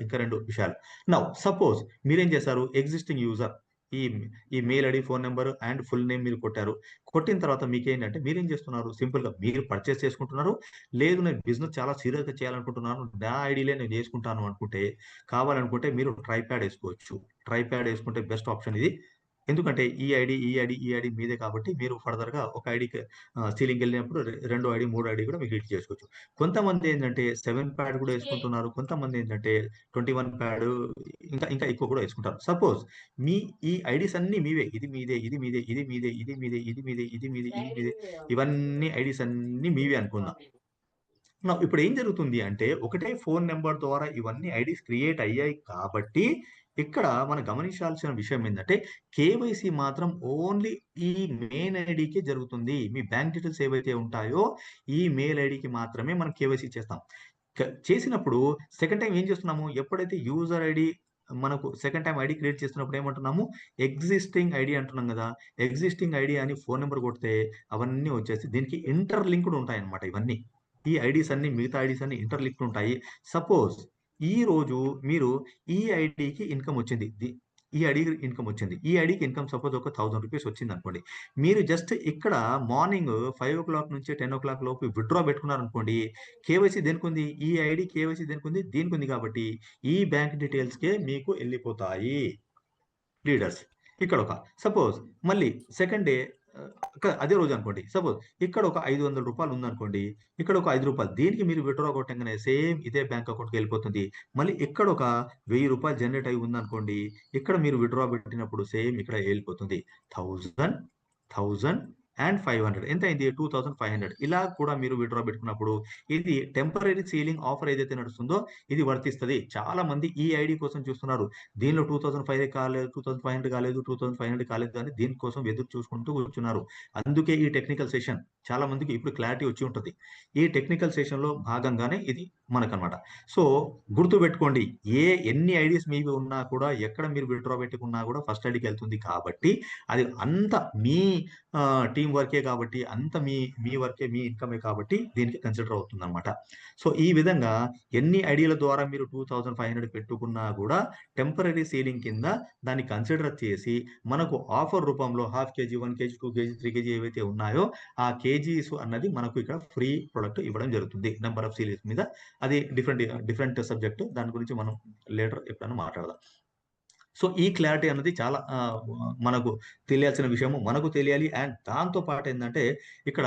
ఇంకా 2 విషయాలు. నౌ సపోజ్ మీరేం చేశారు ఎగ్జిస్టింగ్ యూజర్ ఈ ఈ mail ID, phone number and full name మీరు కొట్టారు. కొట్టిన తర్వాత మీకేంటంటే మీరేం చేస్తున్నారు సింపుల్‌గా మీరు పర్చేజ్ చేసుకుంటున్నారు. లేదు నేను బిజినెస్ చాలా సీరియస్‌గా చేయాలనుకుంటున్నాను. నా ఐడీలే నేను చేసుకుంటాను అనుకుంటే కావాలనుకుంటే మీరు ట్రైప్యాడ్ ఏసుకోవచ్చు. ట్రైప్యాడ్ ఏసుకుంటే బెస్ట్ ఆప్షన్ ఇది. ఎందుకంటే ఈ ఐడీ మీదే కాబట్టి మీరు ఫర్దర్‌గా ఒక ఐడీకి సీలింగ్‌కెళ్ళినప్పుడు 2 ఐడీ, 3 ఐడీ కూడా మీరు ఎడిట్ చేసుకోవచ్చు. కొంతమందేంటంటే 7 ప్యాడ్ కూడా ఏసుకుంటున్నారు. కొంతమందేంటంటే 21 ప్యాడు ఇంకా ఎక్కువ కూడా ఏసుకుంటారు. సపోజ్ మీ ఈ ఐడీస్ అన్నీ మీవే. ఇది మీదే, ఇది మీదే, ఇది మీదే, ఇది మీదే, ఇది మీదే, ఇది మీదే, ఇది మీదే ఇవన్నీ ఐడీస్ అన్నీ మీవే అనుకుందాం. ఇప్పుడు ఏం జరుగుతుంది అంటే, ఒకటే ఫోను నంబర్ ద్వారా ఇవన్నీ ఐడీస్ క్రియేట్ అయ్యాయి కాబట్టి, ఇక్కడ మనం గమనించాల్సిన విషయం ఏందంటే, కేవైసీ మాత్రం ఓన్లీ ఈ మెయిన్ ఐడీకే జరుగుతుంది. మీ బ్యాంక్ డీటెయిల్స్ ఏవైతే ఉంటాయో, ఈ మెయిల్ ఐడీకి మాత్రమే మనం కేవైసీ చేస్తాం. చేసినప్పుడు సెకండ్ టైమ్ ఏం చేస్తున్నాము, ఎప్పుడైతే యూజర్ ఐడీ మనకు సెకండ్ టైమ్ ఐడీ క్రియేట్ చేస్తున్నప్పుడు ఏమంటున్నాము, ఎగ్జిస్టింగ్ ఐడీ అంటున్నాం గదా! ఎగ్జిస్టింగ్ ఐడీ అని ఫోను నంబర్ కొడితే అవన్నీ వచ్చేసి దీనికి ఇంటర్ లింక్డ్ ఉంటాయన్నమాట ఇవన్నీ. ఈ ఐడీస్ అన్నీ మిగతా ఐడీస్ అన్నీ ఇంటర్ లింక్డ్ ఉంటాయి. సపోజ్ ఈరోజు మీరు ఈ ఐడీకి ఇన్‌కమ్ వచ్చింది. ఈ ఐడీకి ఇన్‌కమ్ వచ్చింది. ఈ ఐడీకి ఇన్‌కమ్ సపోజ్ ఒక ₹1000 వచ్చిందనుకోండి. మీరు జస్ట్ ఇక్కడ మార్నింగ్ 5:00 నుంచి 10:00 లోపు విత్‌డ్రా పెట్టుకున్నారనుకోండి. కేవైసీ దేనికుంది? ఈ ఐడీ కేవైసీ దేనికుంది? దీనికుంది కాబట్టి ఈ బ్యాంక్ డీటెయిల్స్‌కే మీకు ఎళ్ళిపోతాయి. లీడర్స్. ఇక్కడొక సపోజ్ మళ్ళీ సెకండ్ డే అదే రోజు అనుకోండి. సపోజ్ ఇక్కడ ఒక రూ. 500 ఉందనుకోండి. ఇక్కడ ఒక రూ. 5 దీనికి మీరు విత్‌డ్రా కొట్టంగానే సేమ్ ఇదే బ్యాంక్ అకౌంట్‌కి వెళ్ళిపోతుంది. మళ్ళీ ఇక్కడ ఒక రూ. 1000 జనరేట్ అయ్యి ఉందనుకోండి. ఇక్కడ మీరు విత్‌డ్రా పెట్టినప్పుడు సేమ్ ఇక్కడ వెళ్ళిపోతుంది. 1000, 1000 అండ్ 500 ఎంతయింది? 2500 ఇలా కూడా మీరు విత్‌డ్రా పెట్టుకున్నప్పుడు ఇది టెంపరరీ సీలింగ్ ఆఫర్ ఏదైతే నడుస్తుందో ఇది వర్తిస్తది. చాలా మంది ఈ ఐడీ కోసం చూస్తున్నారు. దీనిలో 2005 కాలేదు, 2500 కాలేదు, 2500 కాలేదు అని దీనికోసం ఎదురు చూసుకుంటూ కూర్చున్నారు. అందుకే ఈ టెక్నికల్ సెషన్ చాలా మందికి ఇప్పుడు క్లారిటీ వచ్చి ఉంటది. ఈ టెక్నికల్ సెషన్‌లో భాగంగానే ఇది మనకనమాట. సో, గుర్తుపెట్టుకోండి. ఎన్ని ఐడీస్ మీవి ఉన్నా కూడా ఎక్కడ మీరు విత్‌డ్రా పెట్టుకున్నా కూడా ఫస్ట్ ఐడీకెళ్తుంది కాబట్టి అది అంతా మీ టీమ్ వర్కే కాబట్టి అంత మీ వర్కే, మీ ఇన్‌కమే కాబట్టి దీనికి కన్సిడర్ అవుతుందనమాట. సో, ఈ విధంగా ఎన్ని ఐడీల ద్వారా మీరు 2500 పెట్టుకున్నా గూడా టెంపరరీ సీలింగ్ కింద దాన్ని కన్సిడర్ చేసి మనకు ఆఫర్ రూపంలో half KG, 1 KG, 2 KG, 3 KG ఏవైతే ఉన్నాయో ఆ కేజీస్ అన్నది మనకు ఇక్కడ ఫ్రీ ప్రొడక్ట్ ఇవ్వడం జరుగుతుంది. నంబర్ ఆఫ్ సీరీస్ మీద అది డిఫరెంట్ సబ్జెక్ట్. దాని గురించి మనం లేటర్ ఎప్పుడైనా మాట్లాడదాం. సో, ఈ క్లారిటీ అన్నది చాలా మనకు తెలియాల్సిన విషయము. మనకు తెలియాలి. అండ్ దాంతో పాటేందంటే, ఇక్కడ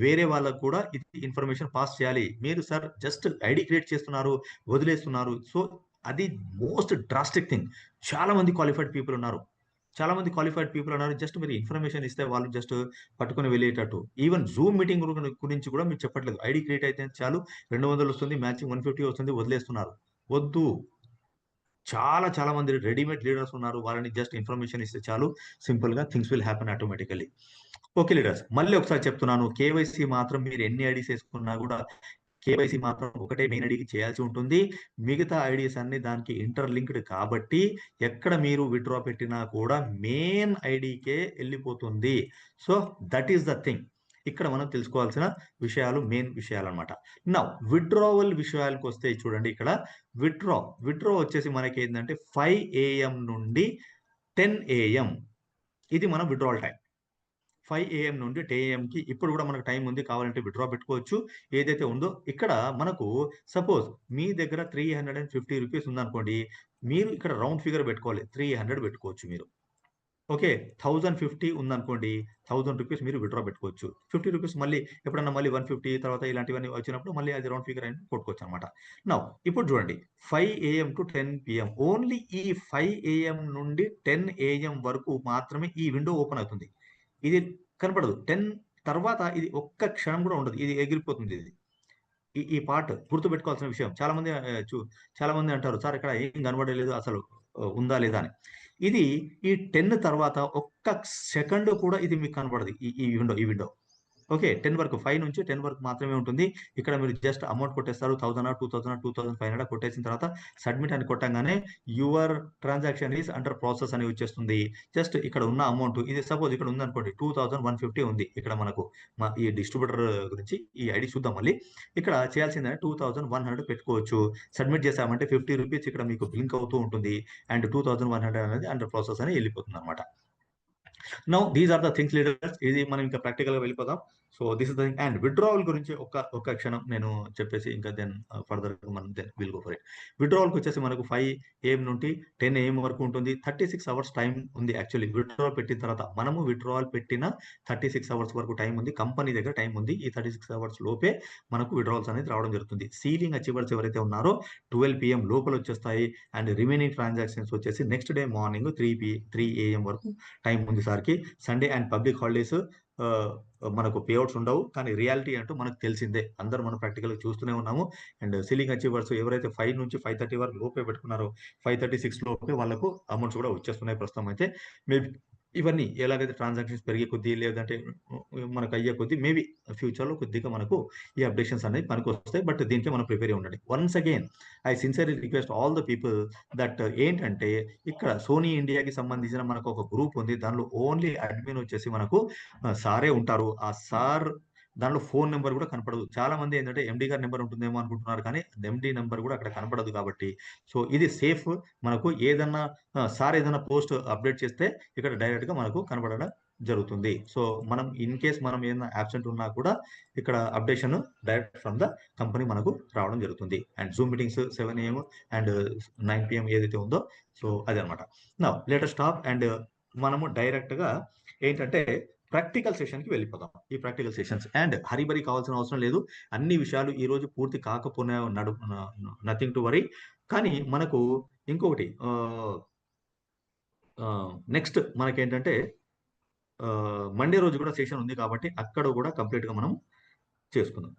వేరే వాళ్ళకి కూడా ఇది ఇన్ఫర్మేషన్ పాస్ చేయాలి. మీరు సార్ జస్ట్ ఐడీ క్రియేట్ చేస్తున్నారు, వదిలేస్తున్నారు. సో, అది మోస్ట్ డ్రాస్టిక్ థింగ్. చాలా మంది క్వాలిఫైడ్ పీపుల్ ఉన్నారు. చాలా మంది క్వాలిఫైడ్ పీపుల్ ఉన్నారు. జస్ట్ మీరు ఇన్ఫర్మేషన్ ఇస్తే వాళ్ళు జస్ట్ పట్టుకొని వెళ్ళేటట్టు. ఈవెన్ జూమ్ మీటింగ్ గురించి కూడా మీరు చెప్పట్లేదు. ఐడీ క్రియేట్ అయితే చాలు 200 వస్తుంది, మ్యాక్సిమం 150 వస్తుంది, వదిలేస్తున్నారు. వద్దు. చాలా మంది రెడీమేడ్ లీడర్స్ ఉన్నారు. వాళ్ళని జస్ట్ ఇన్ఫర్మేషన్ ఇస్తే చాలు. సింపుల్‌గా things will happen automatically. Okay leaders. మళ్ళీ ఒకసారి చెప్తున్నాను. కేవైసీ మాత్రం మీరు ఎన్ని ఐడీస్ ఏసుకున్నా గూడా కేవైసీ మాత్రం ఒకటే మెయిన్ ఐడీకి చేయాల్సి ఉంటుంది. మిగతా ఐడీస్ అన్నీ దానికి ఇంటర్‌లింక్డ్ కాబట్టి ఎక్కడ మీరు విత్‌డ్రా పెట్టినా కూడా మెయిన్ ఐడీకే ఎళ్ళిపోతుంది. So, that is the thing. ఇక్కడ మనం తెలుసుకోవాల్సిన విషయాలు మెయిన్ విషయాలన్నమాట. నౌ విత్‌డ్రావల్ విషయాలకొస్తే చూడండి ఇక్కడ విత్‌డ్రా వచ్చేసి మనకేందంటే 5 ఏఎం నుండి 10 ఏఎం ఇది మన విత్‌డ్రావల్ టైమ్. 5 ఏఎం నుండి 10 ఏఎంకి ఇప్పుడు గూడా మనకు టైం ఉంది. కావాలంటే విత్‌డ్రా పెట్టుకోవచ్చు. ఏదైతే ఉందో ఇక్కడ మనకు సపోజ్ మీ దగ్గర రూ. 350 ఉందనుకోండి. మీరు ఇక్కడ రౌండ్ ఫిగర్ పెట్టుకోవాలి. 300 పెట్టుకోవచ్చు మీరు. ఓకే. 1050 ఉందనుకోండి. రూ. 1000 మీరు విత్‌డ్రా పెట్టుకోవచ్చు. రూ. 50 మళ్ళీ ఎప్పుడన్నా మళ్ళీ 150 తర్వాత ఇలాంటివన్నీ వచ్చినప్పుడు మళ్ళీ అది రౌండ్ ఫిగర్ అని కొట్టుకోవచ్చనమాట. నౌ ఇప్పుడు చూడండి 5 ఏఎం టు 10 పీఎం ఓన్లీ ఈ 5 ఏఎం నుండి 10 ఏఎం వరకు మాత్రమే ఈ విండో ఓపెన్ అవుతుంది. ఇది కనపడదు. 10 తర్వాత ఇది ఒక్క క్షణం కూడా ఉండదు. ఇది ఎగిరిపోతుంది ఇది. ఈ పార్ట్ గుర్తుపెట్టుకోవాల్సిన విషయం. చాలామంది అంటారు, "సార్ ఇక్కడ ఏం కనబడలేదు అసలు ఉందా? లేదా?" అని. ఇది ఈ 10 తర్వాత ఒక్క సెకండ్ కూడా ఇది మీకు కనపడదు. ఈ విండో. ఓకే. 10 వరకు 5 నుంచి 10 వరకు మాత్రమే ఉంటుంది. ఇక్కడ మీరు జస్ట్ అమౌంట్ కొట్టేస్తారు. 1000 2000 2500 కొట్టేసిన తర్వాత సబ్మిట్ అని కొట్టంగానే your transaction is under process అని వచ్చేస్తుంది. జస్ట్ ఇక్కడ ఉన్న అమౌంట్ ఇది సపోజ్ ఇక్కడ ఉందనుకోండి 2150 ఉంది. ఇక్కడ మనకు ఈ డిస్ట్రిబ్యూటర్ గురించి ఈ ఐడీ చూద్దాం మళ్ళీ. ఇక్కడ చేయాల్సిందేంటంటే 2100 పెట్టుకోవచ్చు. సబ్మిట్ చేసామంటే రూ. 50 ఇక్కడ మీకు బ్లింక్ అవుతూ ఉంటుంది. అండ్ 2100 అనేది అండర్ ప్రాసెస్ అని ఎళ్ళిపోతుందన్నమాట. Now these are the things leaders. ఇది మనం ఇంకా ప్రాక్టికల్‌గా వెళ్ళిపోదాం. So, this is the thing. And withdrawal గురించి ఒక్క క్షణం నేను చెప్పేసి ఇంకా ఫర్దర్‌గా మనం విల్ గో ఫర్ ఇట్. విత్‌డ్రావల్‌కొచ్చేసి మనకు 5 ఏఎం నుండి 10 ఏఎం వరకు ఉంటుంది. 36 అవర్స్ టైమ్ ఉంది యాక్చువల్లీ విత్‌డ్రావల్ పెట్టిన తర్వాత. మనము విత్‌డ్రావల్ పెట్టిన 36 అవర్స్ వరకు టైమ్ ఉంది. కంపెనీ దగ్గర టైమ్ ఉంది. ఈ 36 అవర్స్ లోపే మనకు విత్‌డ్రావల్స్ అనేది రావడం జరుగుతుంది. సీలింగ్ అచీవర్స్ ఎవరైతే ఉన్నారో 12 పీఎం లోపల వచ్చేస్తాయి. అండ్ రిమైనింగ్ ట్రాన్సాక్షన్స్ వచ్చేసి నెక్స్ట్ డే మార్నింగ్ 3 ఏఎం వరకు టైమ్ ఉంది సార్‌కి. సండే అండ్ పబ్లిక్ హాలిడేస్ మనకు పేఔట్స్ ఉండవు. కానీ రియాలిటీ అంటూ మనకు తెలిసిందే. అందరూ మనం ప్రాక్టికల్‌గా చూస్తూనే ఉన్నాము. అండ్ సీలింగ్ అచీవర్స్ ఎవరైతే 5 నుంచి 5:30 వరకు లోపే పెట్టుకున్నారో 5:36 లోపే వాళ్ళకు అమౌంట్స్ కూడా వచ్చేస్తున్నాయి ప్రస్తుతం అయితే. మేబీ ఇవన్నీ ఎలాగైతే ట్రాన్సాక్షన్స్ పెరిగే కొద్దీ లేదంటే మనకు అయ్యే కొద్దీ మేబీ ఫ్యూచర్‌లో కొద్దిగా మనకు ఈ అప్డేషన్స్ అనేవి పనికొస్తాయి. బట్ దీనికే మనం ప్రిపేర్ అయ్యి ఉండండి. Once again I sincerely request all the people that ఏంటంటే ఇక్కడ సోనీ ఇండియాకి సంబంధించిన మనకు ఒక గ్రూప్ ఉంది. దానిలో ఓన్లీ అడ్మిన్ వచ్చేసి మనకు సారే ఉంటారు. ఆ సార్ దాంట్లో ఫోన్ నంబర్ కూడా కనపడదు. చాలా మంది ఏంటంటే ఎండీ గారి నంబర్ ఉంటుందేమో అనుకుంటున్నారు. కానీ ఎండీ నంబర్ కూడా అక్కడ కనపడదు కాబట్టి సో, ఇది సేఫ్. మనకు ఏదన్నా సార్ ఏదైనా పోస్ట్ అప్డేట్ చేస్తే ఇక్కడ డైరెక్ట్‌గా మనకు కనపడడం జరుగుతుంది. సో, మనం ఇన్ కేస్ మనం ఏదైనా అబ్సెంట్ ఉన్నా కూడా ఇక్కడ updation direct from the company మనకు రావడం జరుగుతుంది. And zoom meetings 7 AM and 9 PM ఏదైతే ఉందో సో, అదనమాట. Now let us stop and మనము డైరెక్ట్‌గా ఏంటంటే ప్రాక్టికల్ సెషన్కి వెళ్ళిపోదాం. ఈ ప్రాక్టికల్ సెషన్స్ అండ్ హరిబరి కావాల్సిన అవసరం లేదు. అన్ని విషయాలు ఈ రోజు పూర్తి కాకపోయినా నథింగ్ టు వరీ. కానీ మనకు ఇంకొకటి నెక్స్ట్ మనకేంటంటే మండే రోజు కూడా సెషన్ ఉంది కాబట్టి అక్కడ కూడా కంప్లీట్ గా మనం చేసుకుందాం.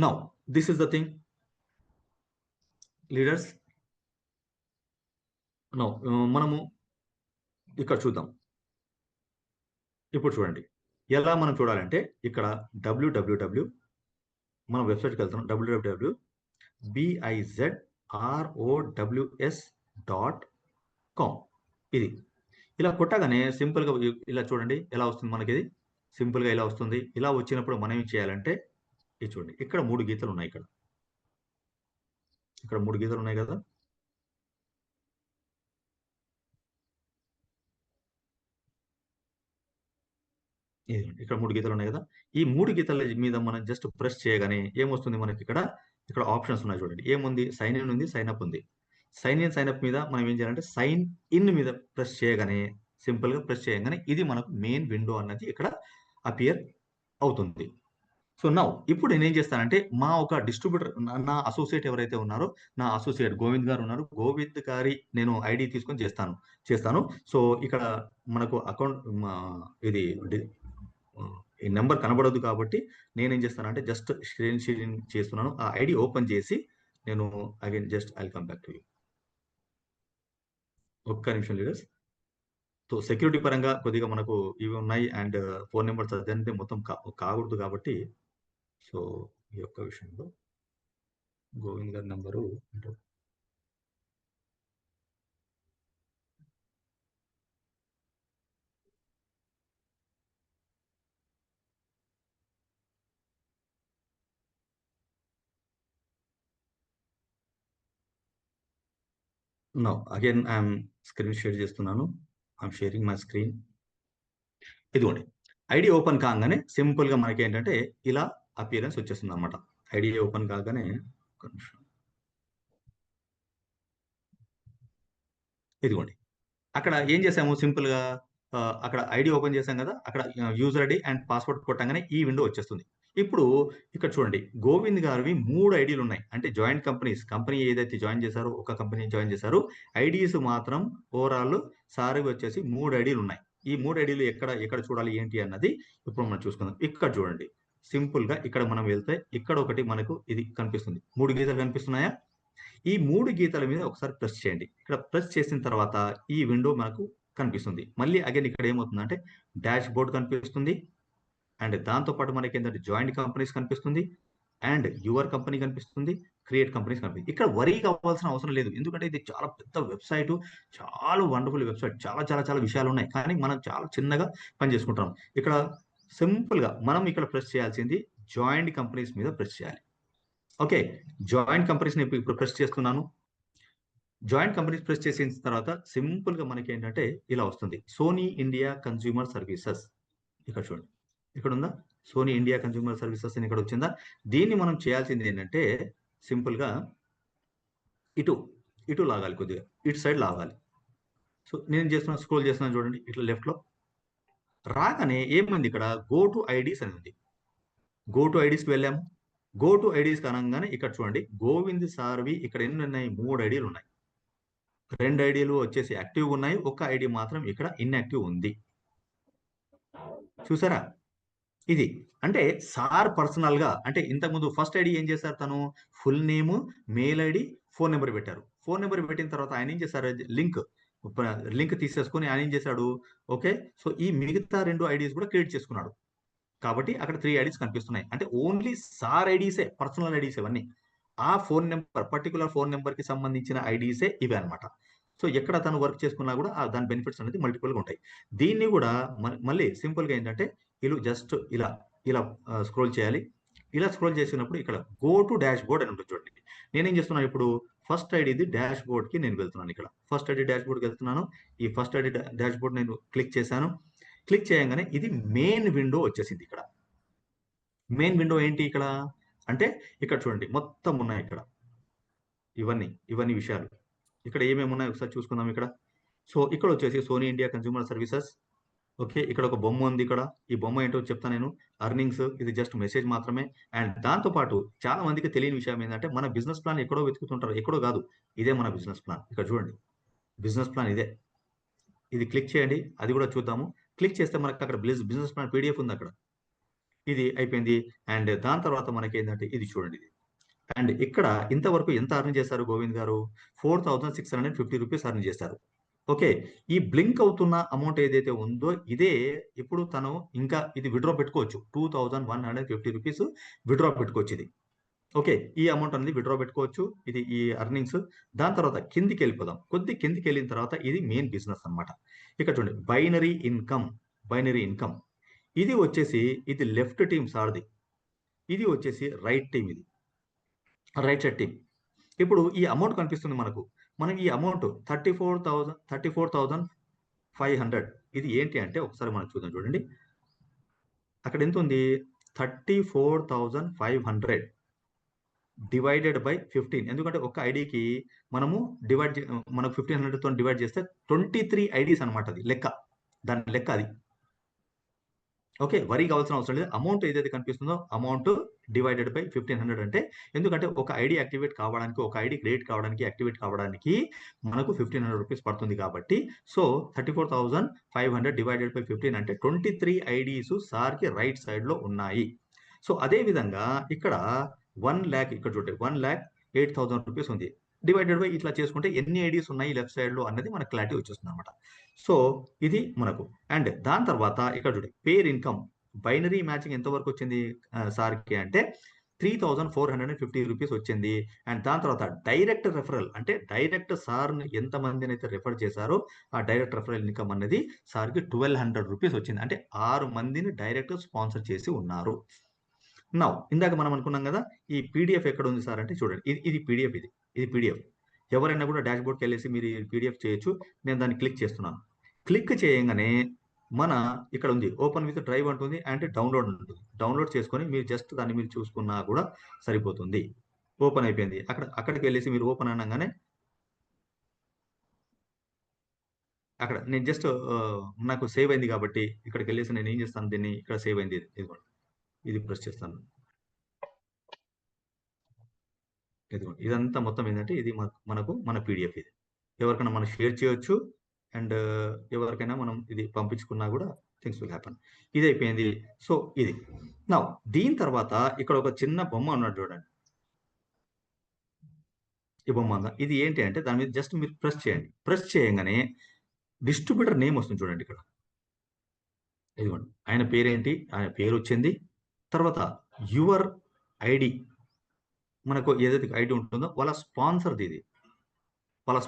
Now this is the thing leaders. Now మనము ఇక్కడ చూద్దాం. ఇప్పుడు చూడండి ఎలా మనం చూడాలంటే ఇక్కడ www మనం వెబ్సైట్కి వెళ్తున్నాం. www.bizrows.com ఇది ఇలా కొట్టగానే సింపుల్ గా ఇలా చూడండి ఎలా వస్తుంది మనకి. ఇది సింపుల్ గా ఇలా వస్తుంది. ఇలా వచ్చినప్పుడు మనం ఏం చేయాలంటే ఇది చూడండి ఇక్కడ 3 గీతలు ఉన్నాయి. ఇక్కడ 3 గీతలు ఉన్నాయి కదా. ఇక్కడ 3 గీతలు ఉన్నాయి కదా. ఈ 3 గీతల మీద మనం జస్ట్ ప్రెస్ చేయగానే ఏమొస్తుంది మనకి ఇక్కడ ఆప్షన్స్ ఉన్నాయి చూడండి. ఏముంది? సైన్ ఇన్ ఉంది, సైన్ అప్ ఉంది. సైన్ ఇన్ సైన్ అప్ మీద మనం ఏం చేయాలంటే సైన్ ఇన్ మీద ప్రెస్ చేయగానే సింపుల్ గా ప్రెస్ చేయగానే ఇది మనకు మెయిన్ విండో అన్నది ఇక్కడ అపియర్ అవుతుంది. సో నౌ ఇప్పుడు నేనేం చేస్తానంటే మా ఒక డిస్ట్రిబ్యూటర్ నా అసోసియేట్ ఎవరైతే ఉన్నారో నా అసోసియేట్ గోవింద్ గారు ఉన్నారు. గోవింద్ గారి నేను ఐడి తీసుకొని చేస్తాను. సో ఇక్కడ మనకు అకౌంట్ ఇది ఈ నెంబర్ కనబడదు కాబట్టి నేనేం చేస్తానంటే జస్ట్ స్క్రీన్ షేరింగ్ చేస్తున్నాను. ఆ ఐడి ఓపెన్ చేసి నేను again just I come back to you. ఒక్క నిమిషం లీడర్స్. సో సెక్యూరిటీ పరంగా కొద్దిగా మనకు ఇవి ఉన్నాయి అండ్ ఫోన్ నెంబర్స్ అదంటే మొత్తం కాకూడదు కాబట్టి సో ఈ యొక్క విషయంలో గోవింద్ గారి number no again I'm screen share చేస్తున్నాను. I'm sharing my screen. ఇదిగోండి ఐడి ఓపెన్ కాగానే సింపుల్ గా మనకి ఏంటంటే ఇలా అపియరెన్స్ వచ్చేస్తుంది అనమాట. ఐడి ఓపెన్ కాగానే ఇదిగోండి అక్కడ ఏం చేసాము సింపుల్ గా అక్కడ ఐడి ఓపెన్ చేసాం కదా. అక్కడ యూజర్ ఐడి అండ్ పాస్వర్డ్ కొట్టగానే ఈ విండో వచ్చేస్తుంది. ఇప్పుడు ఇక్కడ చూడండి గోవింద్ గారివి 3 ఐడీలు ఉన్నాయి. అంటే జాయింట్ కంపెనీ ఏదైతే జాయిన్ చేశారో ఒక కంపెనీ జాయిన్ చేశారు. ఐడీస్ మాత్రం ఓవరాల్ సారీ వచ్చేసి 3 ఐడీలు ఉన్నాయి. ఈ 3 ఐడీలు ఎక్కడ చూడాలి ఏంటి అన్నది ఇప్పుడు మనం చూసుకుందాం. ఇక్కడ చూడండి సింపుల్ గా ఇక్కడ మనం వెళ్తే ఇక్కడ ఒకటి మనకు ఇది కనిపిస్తుంది. 3 గీతలు కనిపిస్తున్నాయా? ఈ 3 గీతల మీద ఒకసారి ప్రెస్ చేయండి. ఇక్కడ ప్రెస్ చేసిన తర్వాత ఈ విండో మనకు కనిపిస్తుంది. మళ్ళీ అగైన్ ఇక్కడ ఏమవుతుందంటే డాష్ బోర్డ్ కనిపిస్తుంది అండ్ దాంతో పాటు మనకి ఏంటంటే జాయింట్ కంపెనీస్ కనిపిస్తుంది అండ్ యువర్ కంపెనీ కనిపిస్తుంది, క్రియేట్ కంపెనీస్ కనిపిస్తుంది. ఇక్కడ వరీ కావాల్సిన అవసరం లేదు. ఎందుకంటే ఇది చాలా పెద్ద వెబ్సైట్, చాలా వండర్ఫుల్ వెబ్సైట్, చాలా చాలా చాలా విషయాలు ఉన్నాయి. కానీ మనం చాలా చిన్నగా పని చేసుకుంటాం. ఇక్కడ సింపుల్ గా మనం ఇక్కడ ప్రెస్ చేయాల్సింది జాయింట్ కంపెనీస్ మీద ప్రెస్ చేయాలి. ఓకే, జాయింట్ కంపెనీస్ ని ఇప్పుడు ప్రెస్ చేస్తున్నాను. జాయింట్ కంపెనీస్ ప్రెస్ చేసిన తర్వాత సింపుల్ గా మనకి ఏంటంటే ఇలా వస్తుంది సోనీ ఇండియా కన్స్యూమర్ సర్వీసెస్. ఇక్కడ చూడండి ఇక్కడ ఉందా సోనీ ఇండియా కన్స్యూమర్ సర్వీసెస్ అని ఇక్కడ వచ్చిందా. దీన్ని మనం చేయాల్సింది ఏంటంటే సింపుల్ గా ఇటు లాగాలి, కొద్దిగా ఇటు సైడ్ లాగాలి. సో నేను స్క్రోల్ చేస్తున్నాను చూడండి ఇట్లా లెఫ్ట్ లో రాగానే ఏమైంది ఇక్కడ గో టు ఐడీస్ అని ఉంది. గో టు ఐడీస్కి వెళ్ళాము. గో టు ఐడీస్ అనగానే ఇక్కడ చూడండి గోవింద్ సార్వి ఇక్కడ ఎన్ని ఉన్నాయి? 3 ఐడీలు ఉన్నాయి. 2 ఐడీలు వచ్చేసి యాక్టివ్ ఉన్నాయి, ఒక ఐడి మాత్రం ఇక్కడ ఇన్యాక్టివ్ ఉంది. చూసారా? ఇది అంటే సార్ పర్సనల్ గా అంటే ఇంతకుముందు ఫస్ట్ ఐడి ఏం చేశారు? తను full name, mail ID, phone number పెట్టారు. ఫోన్ నెంబర్ పెట్టిన తర్వాత ఆయన ఏం చేశారు? లింక్ తీసేసుకొని ఆయన ఏం చేశాడు? ఓకే, సో ఈ మిగతా 2 ఐడీస్ కూడా క్రియేట్ చేసుకున్నాడు. కాబట్టి అక్కడ 3 ఐడీస్ కనిపిస్తున్నాయి. అంటే ఓన్లీ సార్ ఐడీసే, పర్సనల్ ఐడీస్ ఇవన్నీ. ఆ phone number particular phone number కి సంబంధించిన ఐడీసే ఇవే అనమాట. సో ఎక్కడ తను వర్క్ చేసుకున్నా కూడా దాని బెనిఫిట్స్ అనేది మల్టిపుల్ గా ఉంటాయి. దీన్ని కూడా మళ్ళీ సింపుల్ గా ఏంటంటే జస్ట్ ఇలా స్క్రోల్ చేయాలి. ఇలా స్క్రోల్ చేసినప్పుడు ఇక్కడ గో టు డాష్ బోర్డ్ అని ఉంటుంది చూడండి. నేనేం చేస్తున్నాను ఇప్పుడు ఫస్ట్ ఐడిది డాష్ బోర్డ్ కి నేను వెళ్తున్నాను. ఇక్కడ ఫస్ట్ ఐడి డాష్ బోర్డ్కి వెళ్తున్నాను. ఈ ఫస్ట్ ఐడి డాష్ బోర్డ్ నేను క్లిక్ చేశాను. క్లిక్ చేయగానే ఇది మెయిన్ విండో వచ్చేసింది. ఇక్కడ మెయిన్ విండో ఏంటి ఇక్కడ అంటే ఇక్కడ చూడండి మొత్తం ఉన్నాయి ఇక్కడ ఇవన్నీ విషయాలు. ఇక్కడ ఏమేమి ఉన్నాయి ఒకసారి చూసుకుందాం ఇక్కడ. సో ఇక్కడ వచ్చేసి Sony India consumer services, okay, ఇక్కడ ఒక బొమ్మ ఉంది. ఇక్కడ ఈ బొమ్మ ఏంటో చెప్తాను నేను. అర్నింగ్స్ ఇది జస్ట్ మెసేజ్ మాత్రమే. అండ్ దాంతో పాటు చాలా మందికి తెలియని విషయం ఏంటంటే మన బిజినెస్ ప్లాన్ ఎక్కడో వెతుకుతుంటారు. ఎక్కడో కాదు, ఇదే మన బిజినెస్ ప్లాన్. ఇక్కడ చూడండి, బిజినెస్ ప్లాన్ ఇదే. ఇది క్లిక్ చేయండి, అది కూడా చూద్దాము. క్లిక్ చేస్తే మనకు అక్కడ బిజినెస్ ప్లాన్ పీడిఎఫ్ ఉంది అక్కడ. ఇది అయిపోయింది. అండ్ దాని తర్వాత మనకి ఏంటంటే ఇది చూడండి ఇది. అండ్ ఇక్కడ ఇంతవరకు ఎంత అర్న్ చేశారు గోవింద్ గారు? 4650 రూపీస్ అర్న్ చేశారు. ఓకే, ఈ బ్లింక్ అవుతున్న అమౌంట్ ఏదైతే ఉందో ఇదే ఇప్పుడు తను ఇంకా ఇది విడ్రా పెట్టుకోవచ్చు. 2150 రూపీస్ విడ్రా పెట్టుకోవచ్చు ఇది. ఓకే, ఈ అమౌంట్ అనేది విడ్రా పెట్టుకోవచ్చు. ఇది ఈ అర్నింగ్స్. దాని తర్వాత కిందికి వెళ్ళిపోదాం. కొద్ది కిందికి వెళ్ళిన తర్వాత ఇది మెయిన్ బిజినెస్ అన్నమాట. ఇక్కడ చూడండి, బైనరీ ఇన్కమ్. ఇది వచ్చేసి ఇది లెఫ్ట్ టీమ్ సార్ది, ఇది వచ్చేసి రైట్ టీమ్, ఇది రైట్ సైడ్ టీమ్. ఇప్పుడు ఈ అమౌంట్ కనిపిస్తుంది మనకు. మనం ఈ అమౌంట్ 34,500 ఇది ఏంటి అంటే ఒకసారి మనం చూద్దాం. చూడండి అక్కడ ఎంత ఉంది, 34,500 డివైడెడ్ బై 15. ఎందుకంటే ఒక ఐడికి మనము మనకు 1500 తో డివైడ్ చేస్తే 23 ఐడీస్ అనమాట. అది లెక్క, దాని లెక్క అది. ఓకే, వరీ కావాల్సిన అవసరం లేదు. అమౌంట్ ఏదైతే కనిపిస్తుందో అమౌంట్ డివైడెడ్ బై 1500 అంటే, ఎందుకంటే ఒక ఐడి యాక్టివేట్ కావడానికి, ఒక ఐడి క్రియేట్ కావడానికి, యాక్టివేట్ కావడానికి మనకు 1500 రూపీస్ పడుతుంది కాబట్టి, సో 34,500 డివైడెడ్ బై 15 అంటే 23 ఐడీస్ సార్కి రైట్ సైడ్ లో ఉన్నాయి. సో అదే విధంగా ఇక్కడ 1 lakh, ఇక్కడ చూడండి 1,08,000 రూపీస్ ఉంది. డివైడెడ్ బై ఇట్లా చేసుకుంటే ఎన్ని ఐడీస్ ఉన్నాయి లెఫ్ట్ సైడ్ లో అన్నది మనకు క్లారిటీ వచ్చేస్తుంది అనమాట. సో ఇది మనకు. అండ్ దాని తర్వాత ఇక్కడ చూడండి, పేర్ ఇన్కమ్ బైనరీ మ్యాచింగ్ ఎంత వరకు వచ్చింది సార్కి అంటే 3,450 రూపీస్ వచ్చింది. అండ్ దాని తర్వాత డైరెక్ట్ రెఫరల్ అంటే డైరెక్ట్ సార్ ఎంత మందిని అయితే రెఫర్ చేశారో ఆ డైరెక్ట్ రెఫరల్ ఇన్కమ్ అనేది సార్కి 1,200 రూపీస్ వచ్చింది. అంటే 6 మందిని డైరెక్ట్ స్పాన్సర్ చేసి ఉన్నారు. నౌ ఇందాక మనం అనుకున్నాం కదా, ఈ పీడిఎఫ్ ఎక్కడ ఉంది సార్ అంటే చూడండి, ఇది పీడిఎఫ్, ఇది పీడిఎఫ్. ఎవరైనా కూడా డాష్ బోర్డ్కి వెళ్ళేసి మీరు పీడిఎఫ్ చేయొచ్చు. నేను దాన్ని క్లిక్ చేస్తున్నాను. క్లిక్ చేయగానే మన ఇక్కడ ఉంది ఓపెన్ విత్ డ్రైవ్ అంటుంది, అంటే డౌన్లోడ్ ఉంటుంది. డౌన్లోడ్ చేసుకొని మీరు జస్ట్ దాన్ని మీరు చూసుకున్నా కూడా సరిపోతుంది. ఓపెన్ అయిపోయింది. అక్కడికి వెళ్ళేసి మీరు ఓపెన్ అనగానే అక్కడ నేను జస్ట్ నాకు సేవ్ అయింది కాబట్టి ఇక్కడికి వెళ్ళేసి నేను ఏం చేస్తాను, దీన్ని ఇక్కడ సేవ్ అయింది, ఇది ప్రెస్ చేస్తాను. ఇదంతా మొత్తం ఏంటంటే ఇది మనకు మన పీడిఎఫ్. ఇది ఎవరికైనా మనం షేర్ చేయొచ్చు. అండ్ ఎవరికైనా మనం ఇది పంపించుకున్నా కూడా థింగ్స్ విల్ హ్యాపన్. ఇది అయిపోయింది. సో ఇది నా దీని తర్వాత ఇక్కడ ఒక చిన్న బొమ్మ ఉన్నట్టు చూడండి. ఈ బొమ్మ ఉందా, ఇది ఏంటి అంటే దాని మీద జస్ట్ మీరు ప్రెస్ చేయండి. ప్రెస్ చేయగానే డిస్ట్రిబ్యూటర్ నేమ్ వస్తుంది చూడండి ఇక్కడ. ఇదిగోండి, ఆయన పేరేంటి, ఆయన పేరు వచ్చింది. తర్వాత యువర్ ఐడి, మనకు ఏదైతే ఐడి ఉంటుందో వాళ్ళ స్పాన్సర్ది ఇది. వాళ్ళ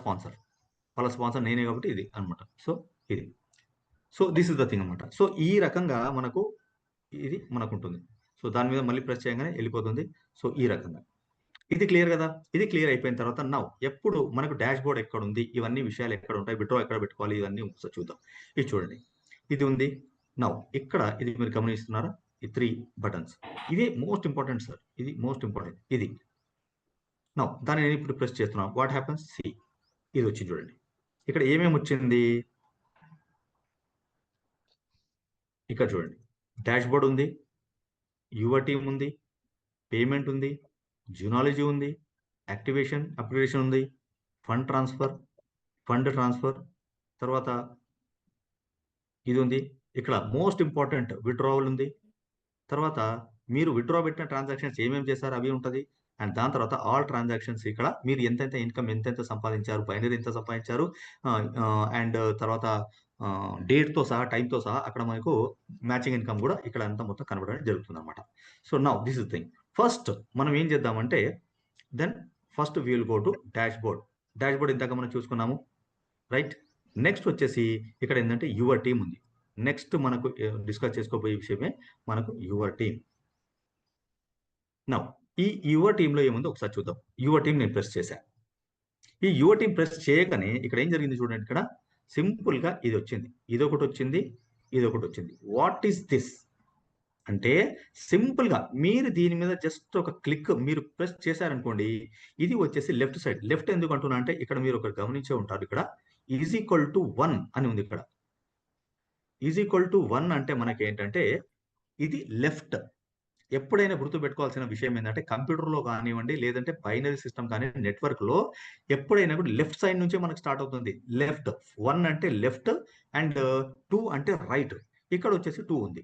స్పాన్సర్ నేనే కాబట్టి ఇది అనమాట. సో ఇది, so this is the thing అనమాట. సో ఈ రకంగా మనకు ఇది మనకు ఉంటుంది. సో దాని మీద మళ్ళీ ప్రెస్ చేయగానే వెళ్ళిపోతుంది. సో ఈ రకంగా ఇది క్లియర్ కదా. ఇది క్లియర్ అయిపోయిన తర్వాత నౌ ఎప్పుడు మనకు డాష్ బోర్డ్ ఎక్కడ ఉంది, ఇవన్నీ విషయాలు ఎక్కడ ఉంటాయి, విడ్రా ఎక్కడ పెట్టుకోవాలి, ఇవన్నీ ఒకసారి చూద్దాం. ఇది చూడండి, ఇది ఉంది. నౌ ఇక్కడ ఇది మీరు గమనిస్తున్నారా, ఈ 3 బటన్స్. ఇదే మోస్ట్ ఇంపార్టెంట్ సార్, ఇది మోస్ట్ ఇంపార్టెంట్. ఇది నౌ దాన్ని నేను ఇప్పుడు ప్రెస్ చేస్తున్నాను. వాట్ హ్యాపన్స్, సి ఇది వచ్చింది చూడండి. ఇక్కడ ఏమేమి వచ్చింది, ఇక్కడ చూడండి, డాష్ బోర్డ్ ఉంది, యువర్ టీమ్ ఉంది, పేమెంట్ ఉంది, జ్యూనాలజీ ఉంది, యాక్టివేషన్ అప్లికేషన్ ఉంది, ఫండ్ ట్రాన్స్ఫర్, తర్వాత ఇది ఉంది. ఇక్కడ మోస్ట్ ఇంపార్టెంట్ విత్డ్రావల్ ఉంది. తర్వాత మీరు విత్డ్రా పెట్టిన ట్రాన్సాక్షన్స్ ఏమేమి చేశారు అవి ఉంటుంది. అండ్ దాని తర్వాత ఆల్ ట్రాన్సాక్షన్స్, ఇక్కడ మీరు ఎంతెంత ఇన్కమ్ ఎంతెంత సంపాదించారు, బైనరీ ఎంత సంపాదించారు, అండ్ తర్వాత డేట్తో సహా, టైంతో సహా అక్కడ మనకు మ్యాచింగ్ ఇన్కమ్ కూడా ఇక్కడ అంతా మొత్తం కనబడడం జరుగుతుంది అనమాట. So now this is thing. First మనం ఏం చేద్దామంటే then first we will go to dashboard ఇందాక మనం చూసుకున్నాము, రైట్. నెక్స్ట్ వచ్చేసి ఇక్కడ ఏంటంటే యువర్ టీమ్ ఉంది. నెక్స్ట్ మనకు డిస్కస్ చేసుకోబోయే విషయమే మనకు యువర్ టీమ్. నౌ ఈ యువర్ టీంలో ఏముందో ఒకసారి చూద్దాం. యువర్ టీం నేను ప్రెస్ చేశాను. ఈ యువర్ టీం ప్రెస్ చేయగానే ఇక్కడ ఏం జరిగింది చూడండి. ఇక్కడ సింపుల్ గా ఇది వచ్చింది, ఇదొకటి వచ్చింది. వాట్ ఈస్ దిస్ అంటే సింపుల్ గా మీరు దీని మీద జస్ట్ ఒక క్లిక్ మీరు ప్రెస్ చేశారనుకోండి, ఇది వచ్చేసి లెఫ్ట్ సైడ్. లెఫ్ట్ ఎందుకు అంటున్నా అంటే ఇక్కడ మీరు ఒకటి గమనించే ఉంటారు, ఇక్కడ ఈజ్ ఈక్వల్ టు 1 అని ఉంది. ఇక్కడ ఈజ్ ఈక్వల్ టు 1 అంటే మనకేంటంటే ఇది లెఫ్ట్. ఎప్పుడైనా గుర్తుపెట్టుకోవాల్సిన విషయం ఏంటంటే కంప్యూటర్‌లో కానివ్వండి, లేదంటే బైనరీ సిస్టమ్ కానీ నెట్వర్క్‌లో ఎప్పుడైనా కూడా లెఫ్ట్ సైడ్ నుంచే మనకు స్టార్ట్ అవుతుంది. లెఫ్ట్ 1 అంటే లెఫ్ట్ అండ్ 2 అంటే రైట్. ఇక్కడ వచ్చేసి 2 ఉంది.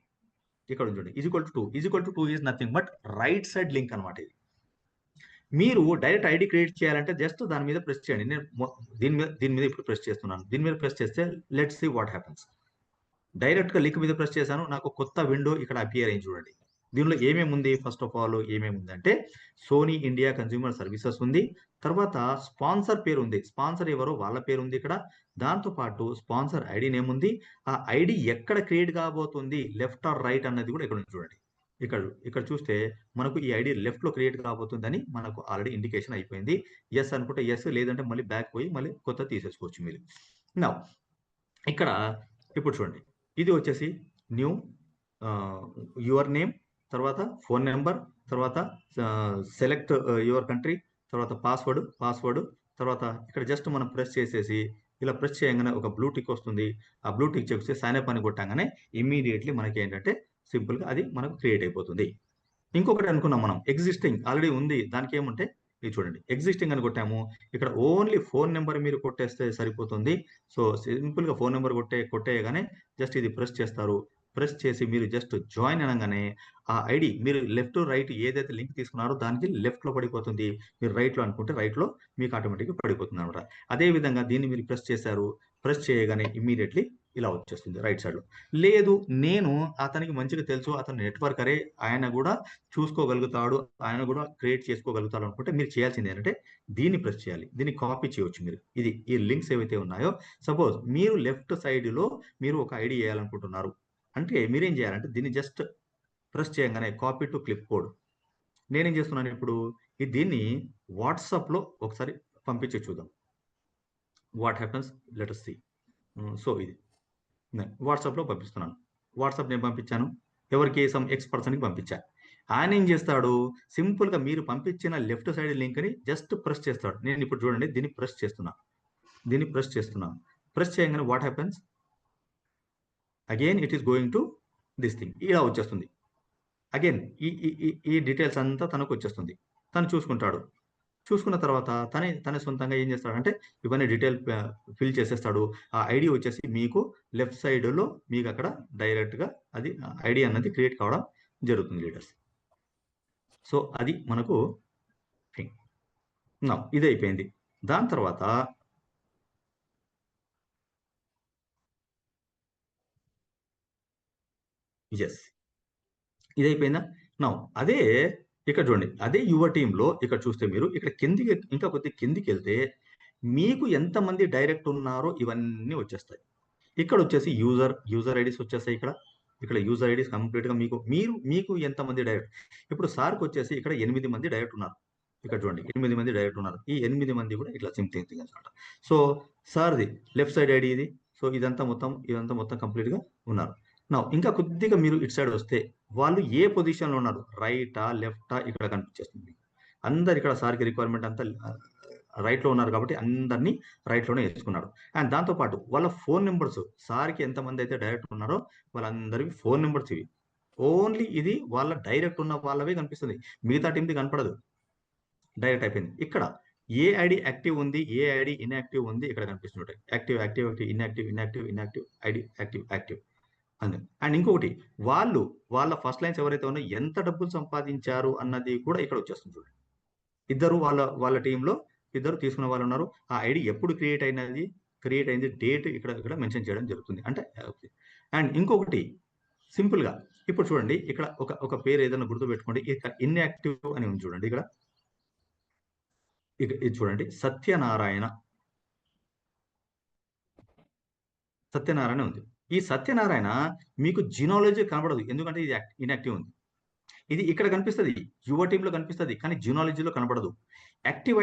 ఇక్కడ చూడండి is equal to 2. Is equal to 2 is nothing but right side link అన్నమాట ఇది. మీరు డైరెక్ట్ ఐడీ క్రియేట్ చేయాలంటే జస్ట్ దాని మీద ప్రెస్ చేయండి. నేను దీని మీద ఇప్పుడు ప్రెస్ చేస్తున్నాను. దీని మీద ప్రెస్ చేస్తే లెట్స్ సీ వాట్ హ్యాపెన్స్. డైరెక్ట్‌గా లింక్ మీద ప్రెస్ చేశాను. నాకు కొత్త విండో ఇక్కడ అపియర్ అయింది చూడండి. దీనిలో ఏమేమి ఉంది? ఫస్ట్ ఆఫ్ ఆల్ ఏమేమి ఉందంటే సోనీ ఇండియా కన్స్యూమర్ సర్వీసెస్ ఉంది. తర్వాత స్పాన్సర్ పేరు ఉంది. స్పాన్సర్ ఎవరో వాళ్ళ పేరు ఉంది ఇక్కడ. దాంతో పాటు స్పాన్సర్ ఐడీ నేమ్ ఉంది. ఆ ఐడీ ఎక్కడ క్రియేట్ కాబోతుంది లెఫ్ట్ ఆర్ రైట్ అన్నది కూడా ఇక్కడ ఉంది చూడండి. ఇక్కడ ఇక్కడ చూస్తే మనకు ఈ ఐడీ లెఫ్ట్‌లో క్రియేట్ కాబోతుందని మనకు ఆల్రెడీ ఇండికేషన్ అయిపోయింది. యెస్ అనుకుంటే యెస్, లేదంటే మళ్ళీ బ్యాక్ పోయి మళ్ళీ కొత్తది తీసేసుకోవచ్చు మీరు. నౌ ఇక్కడ ఇప్పుడు చూడండి. ఇది వచ్చేసి న్యూ యువర్ నేమ్, తర్వాత ఫోన్ నంబర్, తర్వాత సెలెక్ట్ యువర్ కంట్రీ, తర్వాత పాస్వర్డ్, తర్వాత ఇక్కడ జస్ట్ మనం ప్రెస్ చేసేసి ఇలా ప్రెస్ చేయంగానే ఒక బ్లూ టిక్ వస్తుంది. ఆ బ్లూ టిక్ చేస్తే సైన్ అప్ అని కొట్టంగానే ఇమ్మీడియేట్‌లీ మనకేంటంటే సింపుల్‌గా అది మనకు క్రియేట్ అయిపోతుంది. ఇంకొకటి అనుకున్నాం మనం ఎగ్జిస్టింగ్ ఆల్రెడీ ఉంది. దానికేముంటే ఇది చూడండి. ఎగ్జిస్టింగ్ అని కొట్టాము. ఇక్కడ ఓన్లీ ఫోన్ నంబర్ మీరు కొట్టేస్తే సరిపోతుంది. సో, సింపుల్‌గా ఫోన్ నంబర్ కొట్టేయగానే జస్ట్ ఇది ప్రెస్ చేస్తారు. ప్రెస్ చేసి మీరు జస్ట్ జాయిన్ అనంగానే ఆ ఐడీ మీరు లెఫ్ట్, రైట్ ఏదైతే లింక్ తీసుకున్నారో దానికి లెఫ్ట్‌లో పడిపోతుంది. మీరు రైట్‌లో అనుకుంటే రైట్‌లో మీకు ఆటోమేటిక్‌గా పడిపోతుందన్నమాట. అదే విధంగా దీన్ని మీరు ప్రెస్ చేశారు. ప్రెస్ చేయగానే ఇమ్మీడియేట్‌లీ ఇలా వచ్చేస్తుంది రైట్ సైడ్‌లో. లేదు నేను అతనికి మంచిగా తెలుసు. అతను నెట్వర్కరే. ఆయన గూడా చూసుకోగలుగుతాడు. ఆయన గూడా క్రియేట్ చేసుకోగలుగుతాడు అనుకుంటే మీరు చేయాల్సింది ఏంటంటే దీన్ని ప్రెస్ చేయాలి. దీన్ని కాపీ చేయొచ్చు మీరు. ఈ లింక్స్ ఏవైతే ఉన్నాయో సపోజ్ మీరు లెఫ్ట్ సైడ్‌లో మీరు ఒక ఐడీ ఎయాలనుకుంటున్నారు. అంటే మీరేం చేయాలంటే దీన్ని జస్ట్ ప్రెస్ చేయంగానే కాపీ టు క్లిప్ బోర్డ్. నేనేం చేస్తున్నాను ఇప్పుడు దీన్ని వాట్సాప్‌లో ఒకసారి పంపించి చూద్దాం. What happens let us see. So ఇది వాట్సాప్‌లో పంపిస్తున్నాను. వాట్సాప్ నేను పంపించాను. ఎవరికి సమ్ ఎక్స్ పర్సన్‌కి పంపించా. ఆయనేం చేస్తాడు సింపుల్‌గా మీరు పంపించిన లెఫ్ట్ సైడ్ లింక్‌ని జస్ట్ ప్రెస్ చేస్తాడు. నేను ఇప్పుడు చూడండి దీన్ని ప్రెస్ చేస్తున్నా. ప్రెస్ చేయంగానే what happens again it is going to this thing ఇలా వచ్చేస్తుంది. అగైన్ ఈ డీటెయిల్స్ అంతా తనకు వచ్చేస్తుంది. తను చూసుకుంటాడు. చూసుకున్న తర్వాత తనే సొంతంగా ఏం చేస్తాడంటే ఇవన్నీ డీటెయిల్ ఫిల్ చేసేస్తాడు. ఆ ఐడీ వచ్చేసి మీకు లెఫ్ట్ సైడ్‌లో మీకక్కడ డైరెక్ట్‌గా అది ఐడీ అన్నది క్రియేట్ కావడం జరుగుతుంది లీడర్స్. సో, అది మనకు థింగ్. నౌ ఇదయిపోయింది. దాని తర్వాత యెస్. ఇదయిపోయిందా? నౌ అదే ఇక్కడ చూడండి. అదే యువ టీమ్‌లో ఇక్కడ చూస్తే మీరు ఇక్కడ కిందికి ఇంకా కొద్దిగా కిందికెళ్తే మీకు ఎంతమంది డైరెక్ట్ ఉన్నారో ఇవన్నీ వచ్చేస్తాయి. ఇక్కడొచ్చేసి యూజర్ ఐడీస్ వచ్చేసాయి ఇక్కడ. ఇక్కడ యూజర్ ఐడీస్ కంప్లీట్‌గా మీకు ఎంతమంది డైరెక్ట్ ఇప్పుడు సార్‌కొచ్చేసి ఇక్కడ 8 మంది డైరెక్ట్ ఉన్నారు. ఇక్కడ చూడండి 8 మంది డైరెక్ట్ ఉన్నారు. ఈ 8 మంది కూడా ఇట్లా సేమ్ థింగ్ అన్నమాట. సో, సార్‌ది లెఫ్ట్ సైడ్ ఐడీ ఇది. సో, ఇదంతా మొత్తం కంప్లీట్‌గా ఉన్నారు. నౌ ఇంకా కొద్దిగా మీరు ఇటు సైడ్ వస్తే వాళ్ళు ఏ పొజిషన్‌లో ఉన్నారు? రైటా? లెఫ్టా? ఇక్కడ కనిపించేస్తుంది. అందరు ఇక్కడ సార్‌కి రిక్వైర్మెంట్ అంతా రైట్‌లో ఉన్నారు కాబట్టి అందరిని రైట్‌లోనే ఏసుకున్నాడు. అండ్ దాంతో పాటు వాళ్ళ ఫోన్ నంబర్స్ సార్‌కి ఎంతమంది అయితే డైరెక్ట్ ఉన్నారో వాళ్ళందరివి ఫోన్ నంబర్స్ ఇవి. ఓన్లీ ఇది వాళ్ళ డైరెక్ట్ ఉన్న వాళ్ళవే కనిపిస్తుంది. మిగతా టీమ్‌ది కనపడదు. డైరెక్ట్ అయిపోయింది. ఇక్కడ ఏ ఐడీ యాక్టివ్ ఉంది, ఏ ఐడీ ఇన్‌యాక్టివ్ ఉంది ఇక్కడ కనిపిస్తుంటాయి. యాక్టివ్, ఇన్‌యాక్టివ్, ఐడీ యాక్టివ్ అని. అండ్ ఇంకొకటి వాళ్ళ ఫస్ట్ లైన్స్ ఎవరైతే ఉన్నాయో ఎంత డబ్బులు సంపాదించారు అన్నది కూడా ఇక్కడ వచ్చేస్తుంది చూడండి. ఇద్దరు వాళ్ళ టీమ్‌లో ఇద్దరు తీసుకున్న వాళ్ళున్నారు. ఆ ఐడీ ఎప్పుడు క్రియేట్ అయింది డేట్ ఇక్కడ మెన్షన్ చేయడం జరుగుతుంది. అంటే ఓకే. అండ్ ఇంకొకటి సింపుల్‌గా ఇప్పుడు చూడండి ఇక్కడ ఒక పేరు ఏదైనా గుర్తుపెట్టుకోండి. ఇక ఇన్‌యాక్టివ్ అని ఉంది చూడండి ఇక్కడ. ఇది చూడండి సత్యనారాయణ ఉంది. ఈ సత్యనారాయణ మీకు జినాలజీ కనపడదు. ఎందుకంటే ఇది ఇన్‌యాక్టివ్ ఉంది. ఇది ఇక్కడ కనిపిస్తది. యువ టీమ్‌లో కనిపిస్తది. కానీ జినాలజీలో కనపడదు. యాక్టివ్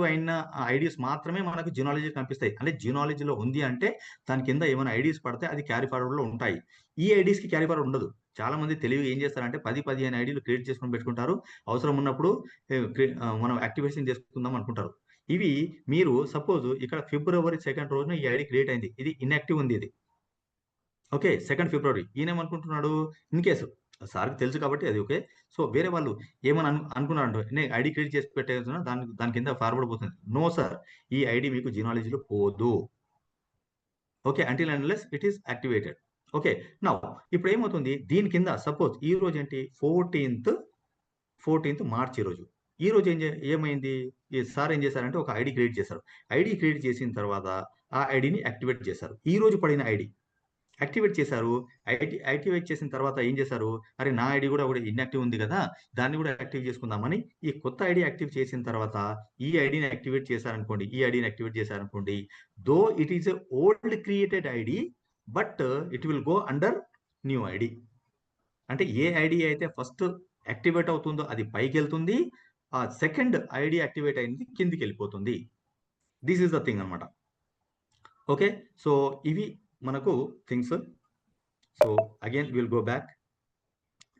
అయిన ఐడీస్ మాత్రమే మనకు జినాలజీ కనిపిస్తాయి. అంటే జినాలజీలో ఉంది అంటే దాని కింద ఏమైనా ఐడీస్ పడితే అది క్యారీ ఫార్వర్డ్‌లో ఉంటాయి. ఈ ఐడీస్‌కి క్యారీ ఫార్వర్డ్ ఉండదు. చాలా మంది తెలివిగా ఏం చేస్తారంటే 10, 15 ఐడీలు క్రియేట్ చేసుకొని పెట్టుకుంటారు. అవసరం ఉన్నప్పుడు మనం యాక్టివేషన్ చేసుకుందాం అనుకుంటారు. ఇవి మీరు సపోజ్ ఇక్కడ ఫిబ్రవరి 2 రోజున ఈ ఐడీ క్రియేట్ అయింది. ఇది ఇన్‌యాక్టివ్ ఉంది ఇది. ఓకే. 2 ఫిబ్రవరి ఈయనేమనుకుంటున్నాడు, ఇన్ కేసు సార్‌కి తెలుసు కాబట్టి అది ఓకే. సో, వేరే వాళ్ళు ఏమని అనుకున్నారంటే, నేను ఐడీ క్రియేట్ చేసి పెట్టేస్తున్నా దాని కింద ఫార్వర్డ్ పోతుంది. No sir. ఈ ఐడీ మీకు జినాలజీలో పోదు. Okay. Until and unless it is activated. Okay. Now ఇప్పుడేమవుతుంది దీని కింద సపోజ్ ఈ రోజేంటి 14థ్ మార్చ్ ఈరోజు. ఈరోజు ఏమైంది? ఈ సార్ ఏం చేశారంటే ఒక ఐడీ క్రియేట్ చేశారు. ఐడీ క్రియేట్ చేసిన తర్వాత ఆ ఐడీని యాక్టివేట్ చేశారు. ఈ రోజు పడిన ఐడీ. యాక్టివేట్ చేశారు. యాక్టివేట్ చేసిన తర్వాత ఏం చేశారు? అరే! నా ఐడీ కూడా ఒకటి ఇన్‌యాక్టివ్ ఉంది కదా! దాన్ని కూడా యాక్టివ్ చేసుకుందామని ఈ కొత్త ఐడీ యాక్టివ్ చేసిన తర్వాత ఈ ఐడీని యాక్టివేట్ చేశారనుకోండి. ఈ ఐడీని యాక్టివేట్ చేశారనుకోండి. Though it is a old created ID but it will go under new ID. అంటే ఏ ఐడీ అయితే ఫస్ట్ యాక్టివేట్ అవుతుందో అది పైకెళ్తుంది. ఆ సెకండ్ ఐడీ యాక్టివేట్ అయింది కిందికెళ్ళిపోతుంది. దిస్ ఈస్ ద థింగ్ అన్నమాట. ఓకే. సో, ఇవి మనకు things. So, again will go back.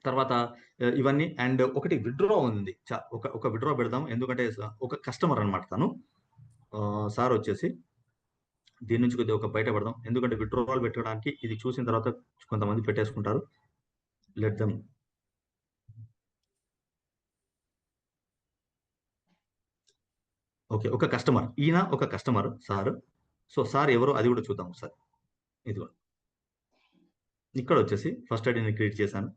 తర్వాత ఇవన్నీ అండ్ ఒకటి విత్‌డ్రా ఉంది. ఒక విత్‌డ్రా పెడదాం. ఎందుకంటే ఒక కస్టమర్ అన్నమాట తను. సార్ వచ్చేసి దీని నుంచి కొద్దిగా ఒక బయట పడదాం. ఎందుకంటే విత్‌డ్రావల్ పెట్టడానికి ఇది చూసిన తర్వాత కొంతమంది పెట్టేసుకుంటారు. Let them. ఓకే. ఒక కస్టమర్. ఈయన ఒక కస్టమర్ సార్. సో, సార్ ఎవరో అది కూడా చూద్దాం ఒకసారి. ఇదిగో. ఇక్కడొచ్చేసి ఫస్ట్ ఐడీని క్రియేట్ చేశాను.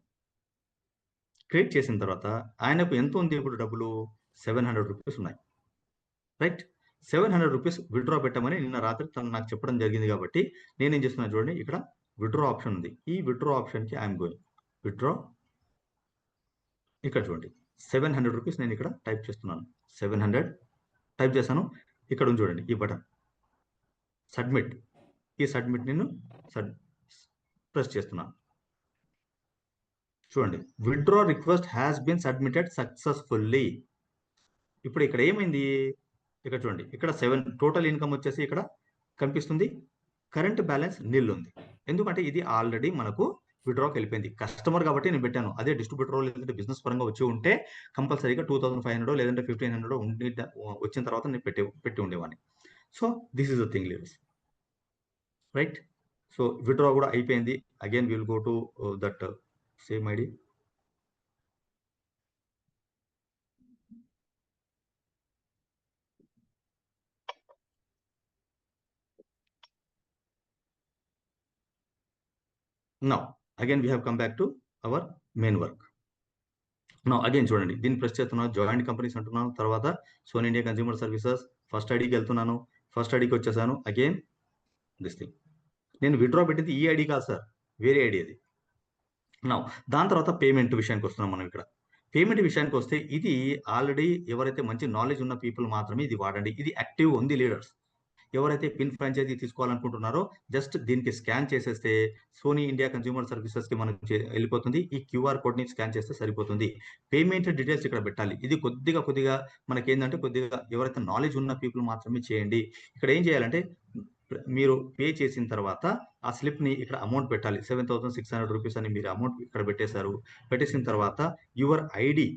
క్రియేట్ చేసిన తర్వాత ఆయనకు ఎంత ఉంది ఇప్పుడు డబ్బులు? రూ. 700 ఉన్నాయి. రైట్? రూ. 700 విత్‌డ్రా పెట్టమని నిన్న రాత్రి తను నాకు చెప్పడం జరిగింది కాబట్టి, నేనేం చేస్తున్నాను చూడండి ఇక్కడ విత్‌డ్రా ఆప్షన్ ఉంది. ఈ విత్‌డ్రా ఆప్షన్‌కి ఐ యామ్ గోయింగ్. విత్‌డ్రా ఇక్కడ చూడండి. రూ. 700 నేను ఇక్కడ టైప్ చేస్తున్నాను. 700 టైప్ చేశాను. ఇక్కడ ఉంది చూడండి ఈ బటన్. సబ్మిట్. ఈ సబ్మిట్ నేను సబ్ ప్రెస్ చేస్తున్నాను. చూడండి. Withdraw request has been submitted సక్సెస్‌ఫుల్లీ. ఇప్పుడు ఇక్కడ ఏమైంది? ఇక్కడ చూడండి. ఇక్కడ టోటల్ ఇన్‌కమ్ వచ్చేసి ఇక్కడ కనిపిస్తుంది. కరెంట్ బ్యాలెన్స్ నిల్ ఉంది. ఎందుకంటే ఇది ఆల్రెడీ మనకు విత్‌డ్రాకి వెళ్ళిపోయింది. కస్టమర్ కాబట్టి నేను పెట్టాను. అదే డిస్ట్రిబ్యూటరో లేదంటే బిజినెస్ పరంగా వచ్చి ఉంటే కంపల్సరీగా 2500 లేదంటే 1500 వచ్చిన తర్వాత నేను పెట్టి ఉండేవాడిని. So, this is the thing leaders. Right? So, withdraw కూడా అయిపోయింది. Again we will go to that same ID. Now again we have come back to our main work. Now again చూడండి. దీన్ని ప్రెస్ చేస్తున్నాను. జాయింట్ కంపెనీస్ అంటున్నాను. తర్వాత Sony India consumer services first ఐడీకి వెళ్తున్నాను. First ఐడీకి వచ్చేసాను. Again this thing. నేను విత్‌డ్రా పెట్టింది ఈ ఐడీ కాదు సార్. వేరే ఐడీ అది. నౌ దాని తర్వాత పేమెంట్ విషయానికి వస్తున్నాం మనం ఇక్కడ. పేమెంట్ విషయానికి వస్తే ఇది ఆల్రెడీ ఎవరైతే మంచి నాలెడ్జ్ ఉన్న పీపుల్ మాత్రమే ఇది వాడండి. ఇది యాక్టివ్ ఉంది లీడర్స్. ఎవరైతే పిన్ ఫ్రాంచైజీ తీసుకోవాలనుకుంటున్నారో జస్ట్ దీనికి స్కాన్ చేసేస్తే సోనీ ఇండియా కన్స్యూమర్ సర్వీసెస్‌కి మనకు వెళ్ళిపోతుంది. ఈ క్యూఆర్ కోడ్‌ని స్కాన్ చేస్తే సరిపోతుంది. పేమెంట్ డీటెయిల్స్ ఇక్కడ పెట్టాలి. ఇది కొద్దిగా మనకేందంటే కొద్దిగా ఎవరైతే నాలెడ్జ్ ఉన్న పీపుల్ మాత్రమే చేయండి. ఇక్కడ ఏం చేయాలంటే మీరు పే చేసిన తర్వాత ఆ స్లిప్‌ని ఇక్కడ అమౌంట్ పెట్టాలి. రూ. 7,600 అని మీరు అమౌంట్ ఇక్కడ పెట్టేశారు. పెట్టేసిన తర్వాత యువర్ ఐడీ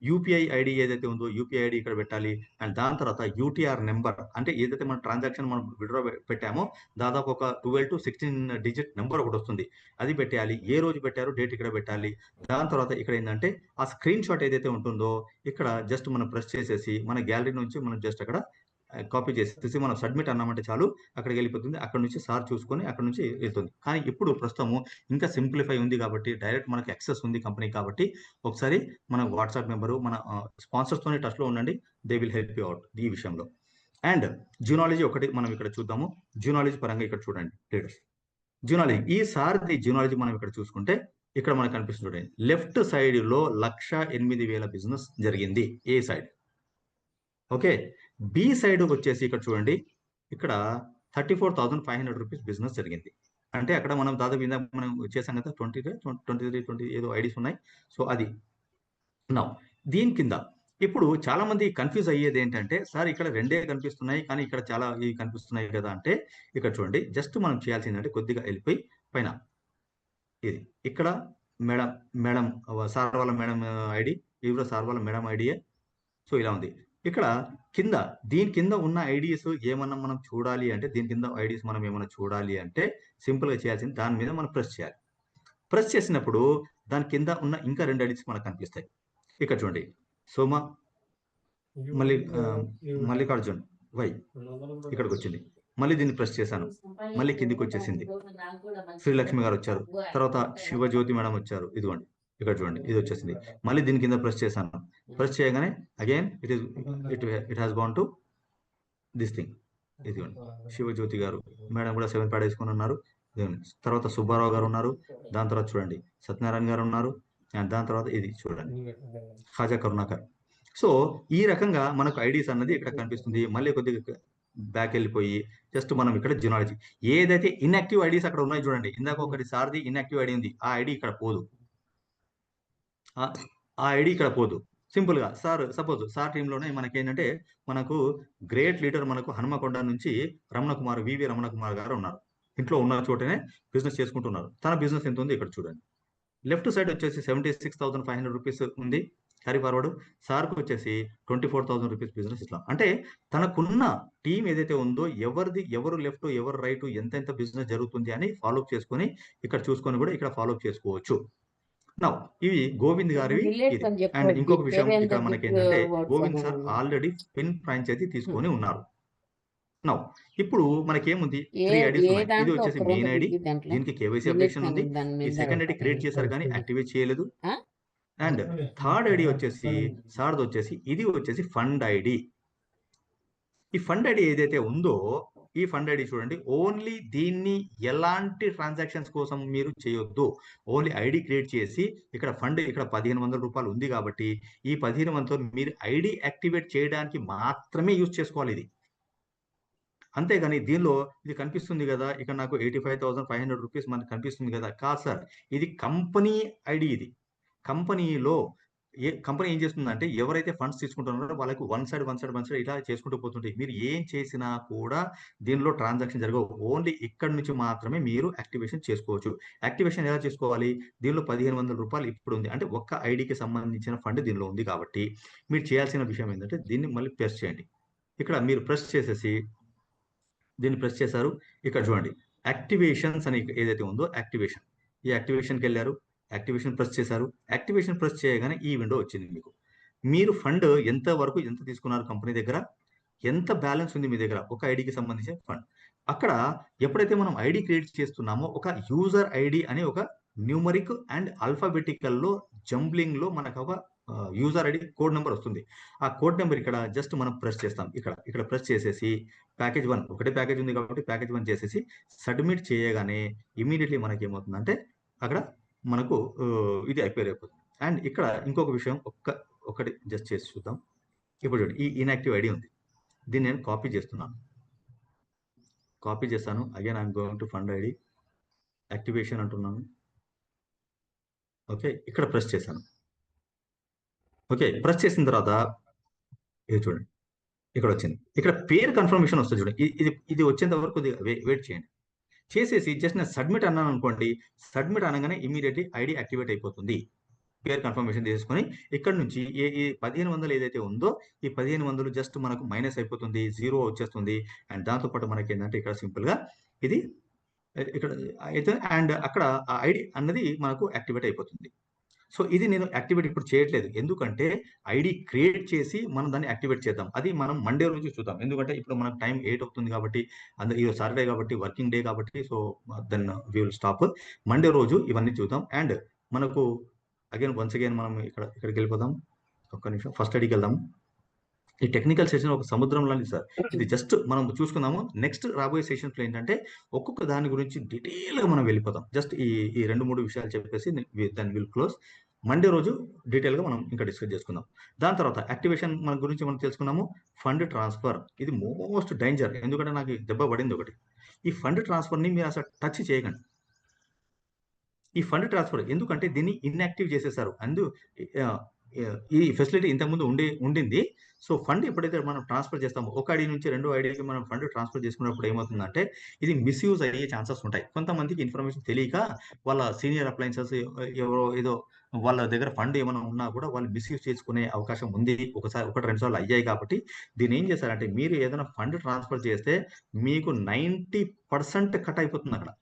యూపీఐ ఐడీ ఏదైతే ఉందో యూపీఐ ఐడీ ఇక్కడ పెట్టాలి. అండ్ దాని తర్వాత యూటీఆర్ నంబర్ అంటే ఏదైతే మన ట్రాన్సాక్షన్ మనం విత్‌డ్రా పెట్టామో దాదాపు ఒక 12-16 డిజిట్ నంబర్ ఒకటొస్తుంది. అది పెట్టేయాలి. ఏ రోజు పెట్టారో డేట్ ఇక్కడ పెట్టాలి. దాని తర్వాత ఇక్కడ ఏందంటే ఆ స్క్రీన్ షాట్ ఏదైతే ఉంటుందో ఇక్కడ జస్ట్ మనం ప్రెస్ చేసేసి మన గ్యాలరీ నుంచి మనం జస్ట్ అక్కడ కాపీ చేసేసి మనం సబ్మిట్ అన్నామంటే చాలు అక్కడికెళ్ళిపోతుంది. అక్కడి నుంచి సార్ చూసుకొని అక్కడి నుంచి వెళ్తుంది. కానీ ఇప్పుడు ప్రస్తుతము ఇంకా సింప్లిఫై ఉంది కాబట్టి డైరెక్ట్ మనకు యాక్సెస్ ఉంది కంపెనీ కాబట్టి ఒకసారి మన వాట్సాప్ నంబరు మన స్పాన్సర్స్‌తోని టచ్‌లో ఉండండి. They will help you out ఈ విషయంలో. అండ్ జియాలజీ ఒకటి మనం ఇక్కడ చూద్దాము. జియాలజీ పరంగా ఇక్కడ చూడండి లీడర్స్. జియాలజీ ఈ సారిది జియాలజీ మనం ఇక్కడ చూసుకుంటే ఇక్కడ మనకు కనిపిస్తుంది చూడండి. లెఫ్ట్ సైడ్‌లో 1,08,000 బిజినెస్ జరిగింది. ఏ సైడ్. ఓకే. బి సైడ్‌కొచ్చేసి ఇక్కడ చూడండి. ఇక్కడ రూ. 34,500 బిజినెస్ జరిగింది. అంటే అక్కడ మనం దాదాపు ఇందాక మనం చేసాం కదా! 23 ఏదో ఐడీస్ ఉన్నాయి. సో, అది. నౌ దీని కింద ఇప్పుడు చాలామంది కన్‌ఫ్యూజ్ అయ్యేదేంటంటే, సార్ ఇక్కడ రెండే కనిపిస్తున్నాయి. కానీ ఇక్కడ చాలా ఇవి కనిపిస్తున్నాయి కదా! అంటే ఇక్కడ చూడండి. జస్ట్ మనం చేయాల్సిందంటే కొద్దిగా ఎళ్ళిపోయి పైన ఇది. ఇక్కడ మేడం సార్ వాళ్ళ మేడం ఐడీ. ఇది కూడా సార్ వాళ్ళ మేడం ఐడీయే. సో, ఇలా ఉంది. ఇక్కడ కింద దీని కింద ఉన్న ఐడీస్ ఏమన్నా మనం చూడాలి అంటే దీని కింద ఐడీస్ మనం ఏమన్నా చూడాలి అంటే సింపుల్ గా చేయాల్సింది దాని మీద మనం ప్రెస్ చేయాలి. ప్రెస్ చేసినప్పుడు దాని కింద ఉన్న ఇంకా 2 ఐడీస్ మనకు కనిపిస్తాయి. ఇక్కడ చూడండి, సోమ మళ్ళీ మల్లికార్జున్ వై ఇక్కడికి వచ్చింది. మళ్ళీ దీన్ని ప్రెస్ చేశాను, మళ్ళీ కిందికి వచ్చేసింది. శ్రీలక్ష్మి గారు వచ్చారు, తర్వాత శివజ్యోతి మేడం వచ్చారు. ఇదిగోండి ఇక్కడ చూడండి, ఇది వచ్చేసింది. మళ్ళీ దీని కింద ప్రెస్ చేశాను. ప్రెస్ చేయగానే again it has gone to this thing. ఇదిగోండి శివజ్యోతి గారు మేడం కూడా 7 ప్యాడ్ వేసుకొని ఉన్నారు. తర్వాత సుబ్బారావు గారు ఉన్నారు. దాని తర్వాత చూడండి సత్యనారాయణ గారు ఉన్నారు. అండ్ దాని తర్వాత ఇది చూడండి ఖాజా కరుణాకర్. సో ఈ రకంగా మనకు ఐడీస్ అన్నది ఇక్కడ కనిపిస్తుంది. మళ్ళీ కొద్దిగా బ్యాక్ వెళ్ళిపోయి జస్ట్ మనం ఇక్కడ జినాలజీ ఏదైతే ఇన్యాక్టివ్ ఐడీస్ అక్కడ ఉన్నాయి చూడండి. ఇందాక ఒకటి సార్ది ఇన్యాక్టివ్ ఐడి ఉంది, ఆ ఐడి ఇక్కడ పోదు, ఆ ఐడి ఇక్కడ పోదు. సింపుల్ గా సార్ సపోజ్ సార్ టీంలోనే మనకి ఏంటంటే మనకు గ్రేట్ లీడర్ మనకు హనుమకొండ నుంచి రమణ కుమార్ వివి రమణ కుమార్ గారు ఉన్నారు. ఇంట్లో ఉన్న చోటనే బిజినెస్ చేసుకుంటున్నారు. తన బిజినెస్ ఎంత ఉంది ఇక్కడ చూడండి. లెఫ్ట్ సైడ్ వచ్చేసి 76,500 రూపీస్ ఉంది క్యారీ ఫార్వర్డ్. సార్కు వచ్చేసి 24,000 రూపీస్ బిజినెస్. ఇట్లా అంటే తనకున్న టీం ఏదైతే ఉందో ఎవరు లెఫ్ట్ ఎవరు రైట్ ఎంత బిజినెస్ జరుగుతుంది అని ఫాలోఅప్ చేసుకొని ఇక్కడ చూసుకొని కూడా ఇక్కడ ఫాలోఅప్ చేసుకోవచ్చు. నౌ ఇవి గోవింద్ గారివి ఇది. అండ్ ఇంకొక విషయం ఇక్కడ మనకి ఏంటంటే Govind sir already pin franchisee తీసుకొని ఉన్నారు. నౌ ఇప్పుడు మనకేముంది 3 ఐడీస్ ఉన్నాయి. ఇది వచ్చేసి మెయిన్ ఐడి, దీనికి కేవైసీ అప్డేషన్ ఉంది. ఈ సెకండ్ ఐడి క్రియేట్ చేశారు కానీ యాక్టివేట్ చేయలేదు. అండ్ థర్డ్ ఐడి వచ్చేసి సార్ది వచ్చేసి ఇది వచ్చేసి ఫండ్ ఐడి. ఈ ఫండ్ ఐడి ఏదైతే ఉందో ఈ ఫండ్ ఐడి చూడండి, ఓన్లీ దీన్ని ఎలాంటి ట్రాన్సాక్షన్స్ కోసం మీరు చేయొద్దు. ఓన్లీ ఐడి క్రియేట్ చేసి ఇక్కడ ఫండ్ ఇక్కడ 1,500 రూపాయలు ఉంది కాబట్టి ఈ 1,500 మీరు ఐడి యాక్టివేట్ చేయడానికి మాత్రమే యూజ్ చేసుకోవాలి ఇది. అంతేగాని దీనిలో ఇది కనిపిస్తుంది కదా ఇక్కడ నాకు 85,500 రూపీస్ మనకు కనిపిస్తుంది కదా, కాదు సార్, ఇది కంపెనీ ఐడి. ఇది కంపెనీలో కంపెనీ ఏం చేస్తుందంటే ఎవరైతే ఫండ్స్ తీసుకుంటున్నారో వాళ్ళకు వన్ సైడ్ ఇలా చేసుకుంటూ పోతుంటాయి. మీరు ఏం చేసినా కూడా దీనిలో ట్రాన్సాక్షన్ జరగవు. ఓన్లీ ఇక్కడ నుంచి మాత్రమే మీరు యాక్టివేషన్ చేసుకోవచ్చు. యాక్టివేషన్ ఎలా చేసుకోవాలి? దీనిలో 1,500 రూపాయలు ఇప్పుడు ఉంది అంటే ఒక్క ఐడికి సంబంధించిన ఫండ్ దీనిలో ఉంది కాబట్టి మీరు చేయాల్సిన విషయం ఏంటంటే దీన్ని మళ్ళీ ప్రెస్ చేయండి. ఇక్కడ మీరు ప్రెస్ చేసేసి దీన్ని ప్రెస్ చేశారు. ఇక్కడ చూడండి యాక్టివేషన్స్ అని ఏదైతే ఉందో యాక్టివేషన్, ఈ యాక్టివేషన్కి వెళ్ళారు, యాక్టివేషన్ ప్రెస్ చేశారు. యాక్టివేషన్ ప్రెస్ చేయగానే ఈ విండో వచ్చింది మీకు. మీరు ఫండ్ ఎంత తీసుకున్నారు కంపెనీ దగ్గర, ఎంత బ్యాలెన్స్ ఉంది మీ దగ్గర ఒక ఐడికి సంబంధించిన ఫండ్. అక్కడ ఎప్పుడైతే మనం ఐడి క్రియేట్ చేస్తున్నామో ఒక యూజర్ ఐడి అనే ఒక న్యూమరిక్ అండ్ ఆల్ఫాబెటికల్ లో జంబ్లింగ్ లో మనకు ఒక యూజర్ ఐడి కోడ్ నెంబర్ వస్తుంది. ఆ కోడ్ నెంబర్ ఇక్కడ జస్ట్ మనం ప్రెస్ చేస్తాం. ఇక్కడ ప్రెస్ చేసేసి ప్యాకేజ్ 1 ఒకటే ప్యాకేజ్ ఉంది కాబట్టి ప్యాకేజ్ 1 చేసేసి సబ్మిట్ చేయగానే ఇమీడియట్లీ మనకి ఏమవుతుందంటే అక్కడ మనకు ఇది అయిపోతుంది. అండ్ ఇక్కడ ఇంకొక విషయం ఒకటి జస్ట్ చేసి చూద్దాం. ఇప్పుడు చూడండి ఈ ఇన్యాక్టివ్ ఐడి ఉంది, దీన్ని నేను కాపీ చేస్తున్నాను. కాపీ చేస్తాను. Again I'm going to fund ID activation అంటున్నాను. ఓకే, ఇక్కడ ప్రెస్ చేశాను. ఓకే, ప్రెస్ చేసిన తర్వాత ఇది చూడండి ఇక్కడ వచ్చింది. ఇక్కడ పేరు కన్ఫర్మేషన్ వస్తుంది చూడండి. ఇది వచ్చేంత వరకు వెయిట్ చేయండి. చేసేసి జస్ట్ నేను సబ్మిట్ అన్నాను అనుకోండి, సబ్మిట్ అనగానే ఇమీడియట్లీ ఐడి యాక్టివేట్ అయిపోతుంది. పేరు కన్ఫర్మేషన్ తీసుకొని ఇక్కడ నుంచి ఈ 1,500 ఏదైతే ఉందో ఈ 1,500 జస్ట్ మనకు మైనస్ అయిపోతుంది, 0 వచ్చేస్తుంది. అండ్ దాంతోపాటు మనకి ఏంటంటే ఇక్కడ సింపుల్ గా ఇది ఇక్కడ అయితే అండ్ అక్కడ ఆ ఐడి అన్నది మనకు యాక్టివేట్ అయిపోతుంది. సో ఇది నేను యాక్టివేట్ ఇప్పుడు చేయట్లేదు, ఎందుకంటే ఐడి క్రియేట్ చేసి మనం దాన్ని యాక్టివేట్ చేద్దాం. అది మనం మండే రోజు చూద్దాం, ఎందుకంటే ఇప్పుడు మనకు టైం 8 అవుతుంది కాబట్టి ఈరోజు సాటర్డే కాబట్టి వర్కింగ్ డే కాబట్టి so then we will stop. Monday రోజు ఇవన్నీ చూద్దాం. అండ్ మనకు వన్స్ అగైన్ మనం ఇక్కడికి వెళ్ళిపోదాం. ఒక్క నిమిషం, ఫస్ట్ ఐడికి వెళ్దాం. ఈ టెక్నికల్ సెషన్ ఒక సముద్రం లాంటిది సార్, ఇది జస్ట్ మనం చూసుకుందాము. నెక్స్ట్ రాబోయే సెషన్స్ లో ఏంటంటే ఒక్కొక్క దాని గురించి డీటెయిల్ గా మనం వెళ్ళిపోతాం. జస్ట్ ఈ 2-3 విషయాలు చెప్పేసి దెన్ విల్ క్లోజ్. మండే రోజు డీటెయిల్ గా మనం ఇంకా డిస్కస్ చేసుకుందాం. దాని తర్వాత యాక్టివేషన్ మన గురించి మనం తెలుసుకున్నాము. ఫండ్ ట్రాన్స్ఫర్ ఇది మోస్ట్ డేంజర్, ఎందుకంటే నాకు దెబ్బ పడింది ఒకటి. ఈ ఫండ్ ట్రాన్స్ఫర్ ని మీరు అసలు టచ్ చేయకండి. ఈ ఫండ్ ట్రాన్స్ఫర్ ఎందుకంటే దీన్ని ఇన్యాక్టివ్ చేసేసారు. ఈ ఫెసిలిటీ ఇంతకుముందు ఉండింది. సో ఫండ్ ఎప్పుడైతే మనం ట్రాన్స్ఫర్ చేస్తామో ఒక ఐడి నుంచి రెండో ఐడికి మనం ఫండ్ ట్రాన్స్ఫర్ చేసుకున్నప్పుడు ఏమవుతుందంటే ఇది మిస్యూజ్ అయ్యే ఛాన్సెస్ ఉంటాయి. కొంతమందికి ఇన్ఫర్మేషన్ తెలియక వాళ్ళ సీనియర్ అప్లయన్సెస్ ఎవరో ఏదో వాళ్ళ దగ్గర ఫండ్ ఏమైనా ఉన్నా కూడా వాళ్ళు మిస్యూజ్ చేసుకునే అవకాశం ఉంది. ఒకసారి ఒకటి రెండు సార్లు అయ్యాయి. కాబట్టి దీన్ని ఏం చేశారంటే మీరు ఏదైనా ఫండ్ ట్రాన్స్ఫర్ చేస్తే మీకు 90% కట్ అయిపోతుంది అక్కడ.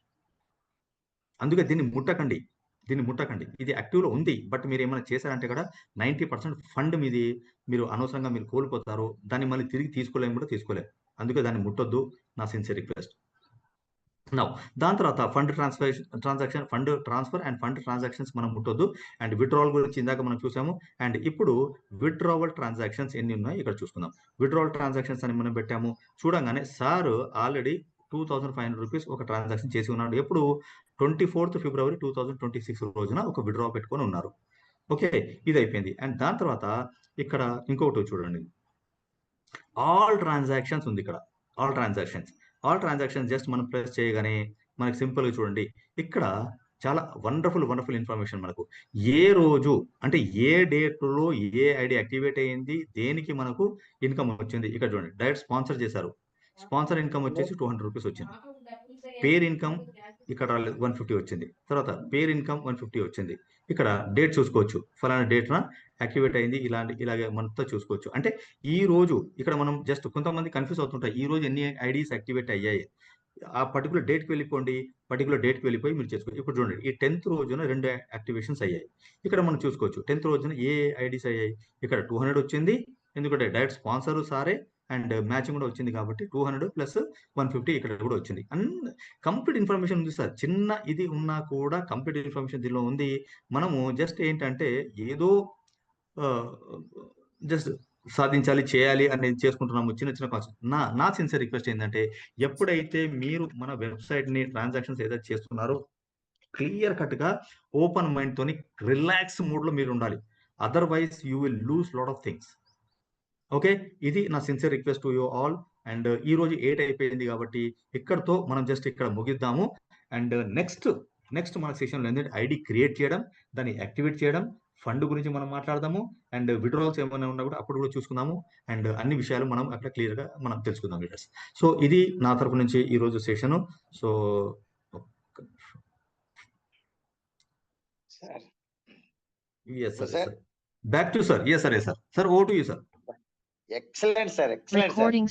అందుకే దీన్ని ముట్టకండి. ఇది యాక్టివ్‌లో ఉంది. బట్ మీరేమైనా చేశారంటే కూడా 90% ఫండ్ మీది మీరు అనవసరంగా మీరు కోల్పోతారు. దాన్ని మళ్ళీ తిరిగి తీసుకోలేము. అందుకే దాన్ని ముట్టొద్దు. నా సిన్సియర్ రిక్వెస్ట్. నౌ దాని తర్వాత fund transfer and fund transactions మనం ముట్టొద్దు. అండ్ విత్‌డ్రావల్ గురించి ఇందాక మనం చూసాము. అండ్ ఇప్పుడు విత్‌డ్రావల్ ట్రాన్సాక్షన్స్ ఎన్ని ఉన్నాయో ఇక్కడ చూసుకుందాం. విత్‌డ్రావల్ ట్రాన్సాక్షన్స్ అని మనం పెట్టాము. చూడంగానే సార్ ఆల్రెడీ ₹2500 ఒక ట్రాన్సాక్షన్ చేసి ఉన్నాడు. ఎప్పుడు 24th February 2026 రోజున ఒక విత్‌డ్రా పెట్టుకొని ఉన్నారు. ఓకే. ఇది అయిపోయింది. అండ్ దాని తర్వాత ఇక్కడ ఇంకొకటి చూడండి. ఆల్ ట్రాన్సాక్షన్స్ ఉంది ఇక్కడ. ఆల్ ట్రాన్సాక్షన్స్ జస్ట్ మనం ప్రెస్ చేయగానే మనకి సింపుల్‌గా చూడండి. ఇక్కడ చాలా వండర్‌ఫుల్ ఇన్ఫర్మేషన్ మనకు. ఏ రోజు అంటే ఏ డేట్‌లో ఏ ఐడీ యాక్టివేట్ అయింది, దేనికి మనకు ఇన్‌కమ్ వచ్చింది. ఇక్కడ చూడండి. డైరెక్ట్ స్పాన్సర్ చేశారు. స్పాన్సర్ ఇన్‌కమ్ వచ్చేసి ₹200 వచ్చింది. పేర్ ఇన్‌కమ్ ఇక్కడ 150 వచ్చింది. తర్వాత పేర్ ఇన్‌కమ్ 150 వచ్చింది. ఇక్కడ డేట్ చూసుకోవచ్చు. ఫలానా డేట్‌న యాక్టివేట్ అయింది. ఇలాగే మనతో చూసుకోవచ్చు. అంటే ఈ రోజు ఇక్కడ మనం జస్ట్ కొంతమంది కన్‌ఫ్యూజ్ అవుతుంటారు. ఈ రోజు ఎన్ని ఐడీస్ యాక్టివేట్ అయ్యాయి. ఆ పర్టిక్యులర్ డేట్‌కి వెళ్ళిపోయి మీరు చేసుకోవచ్చు. ఇప్పుడు చూడండి. ఈ 10th రోజున 2 యాక్టివేషన్స్ అయ్యాయి. ఇక్కడ మనం చూసుకోవచ్చు. 10th రోజున ఏ ఐడీస్ అయ్యాయి. ఇక్కడ 200 వచ్చింది. ఎందుకంటే డైరెక్ట్ స్పాన్సర్ సారే అండ్ మ్యాచింగ్ కూడా వచ్చింది కాబట్టి 200 ప్లస్ 150 ఇక్కడ కూడా వచ్చింది. కంప్లీట్ ఇన్ఫర్మేషన్ ఉంది సార్. చిన్న ఇది ఉన్నా కూడా కంప్లీట్ ఇన్ఫర్మేషన్ దీనిలో ఉంది. మనము జస్ట్ ఏంటంటే ఏదో జస్ట్ సాధించాలి, చేయాలి అనేది చేసుకుంటున్నాము. చిన్న కాన్సెప్ట్. నా సిన్సియర్ రిక్వెస్ట్ ఏందంటే ఎప్పుడైతే మీరు మన వెబ్‌సైట్‌ని ట్రాన్సాక్షన్స్ ఏదైతే చేస్తున్నారో క్లియర్ కట్‌గా ఓపెన్ మైండ్‌తోని రిలాక్స్ మోడ్‌లో మీరుండాలి. Otherwise you will lose lot of things. Okay. ఇది నా sincere request to you all. And ఈ రోజు 8 అయిపోయింది కాబట్టి ఇక్కడితో మనం జస్ట్ ఇక్కడ ముగిద్దాము. అండ్ నెక్స్ట్ మన సెషన్‌లో ఏందంటే ఐడీ క్రియేట్ చేయడం, దాన్ని యాక్టివేట్ చేయడం, ఫండ్ గురించి మనం మాట్లాడదాము. అండ్ విత్‌డ్రావల్స్ ఏమైనా ఉన్నా కూడా అప్పుడు కూడా చూసుకుందాము. అండ్ అన్ని విషయాలు మనం అక్కడ క్లియర్‌గా మనం తెలుసుకుందాం లీడర్స్. సో ఇది నా తరపు నుంచి ఈ రోజు session. So sir. Yes sir. Back to sir. Yes sir. Sir over to you sir. Excellent sir. Recording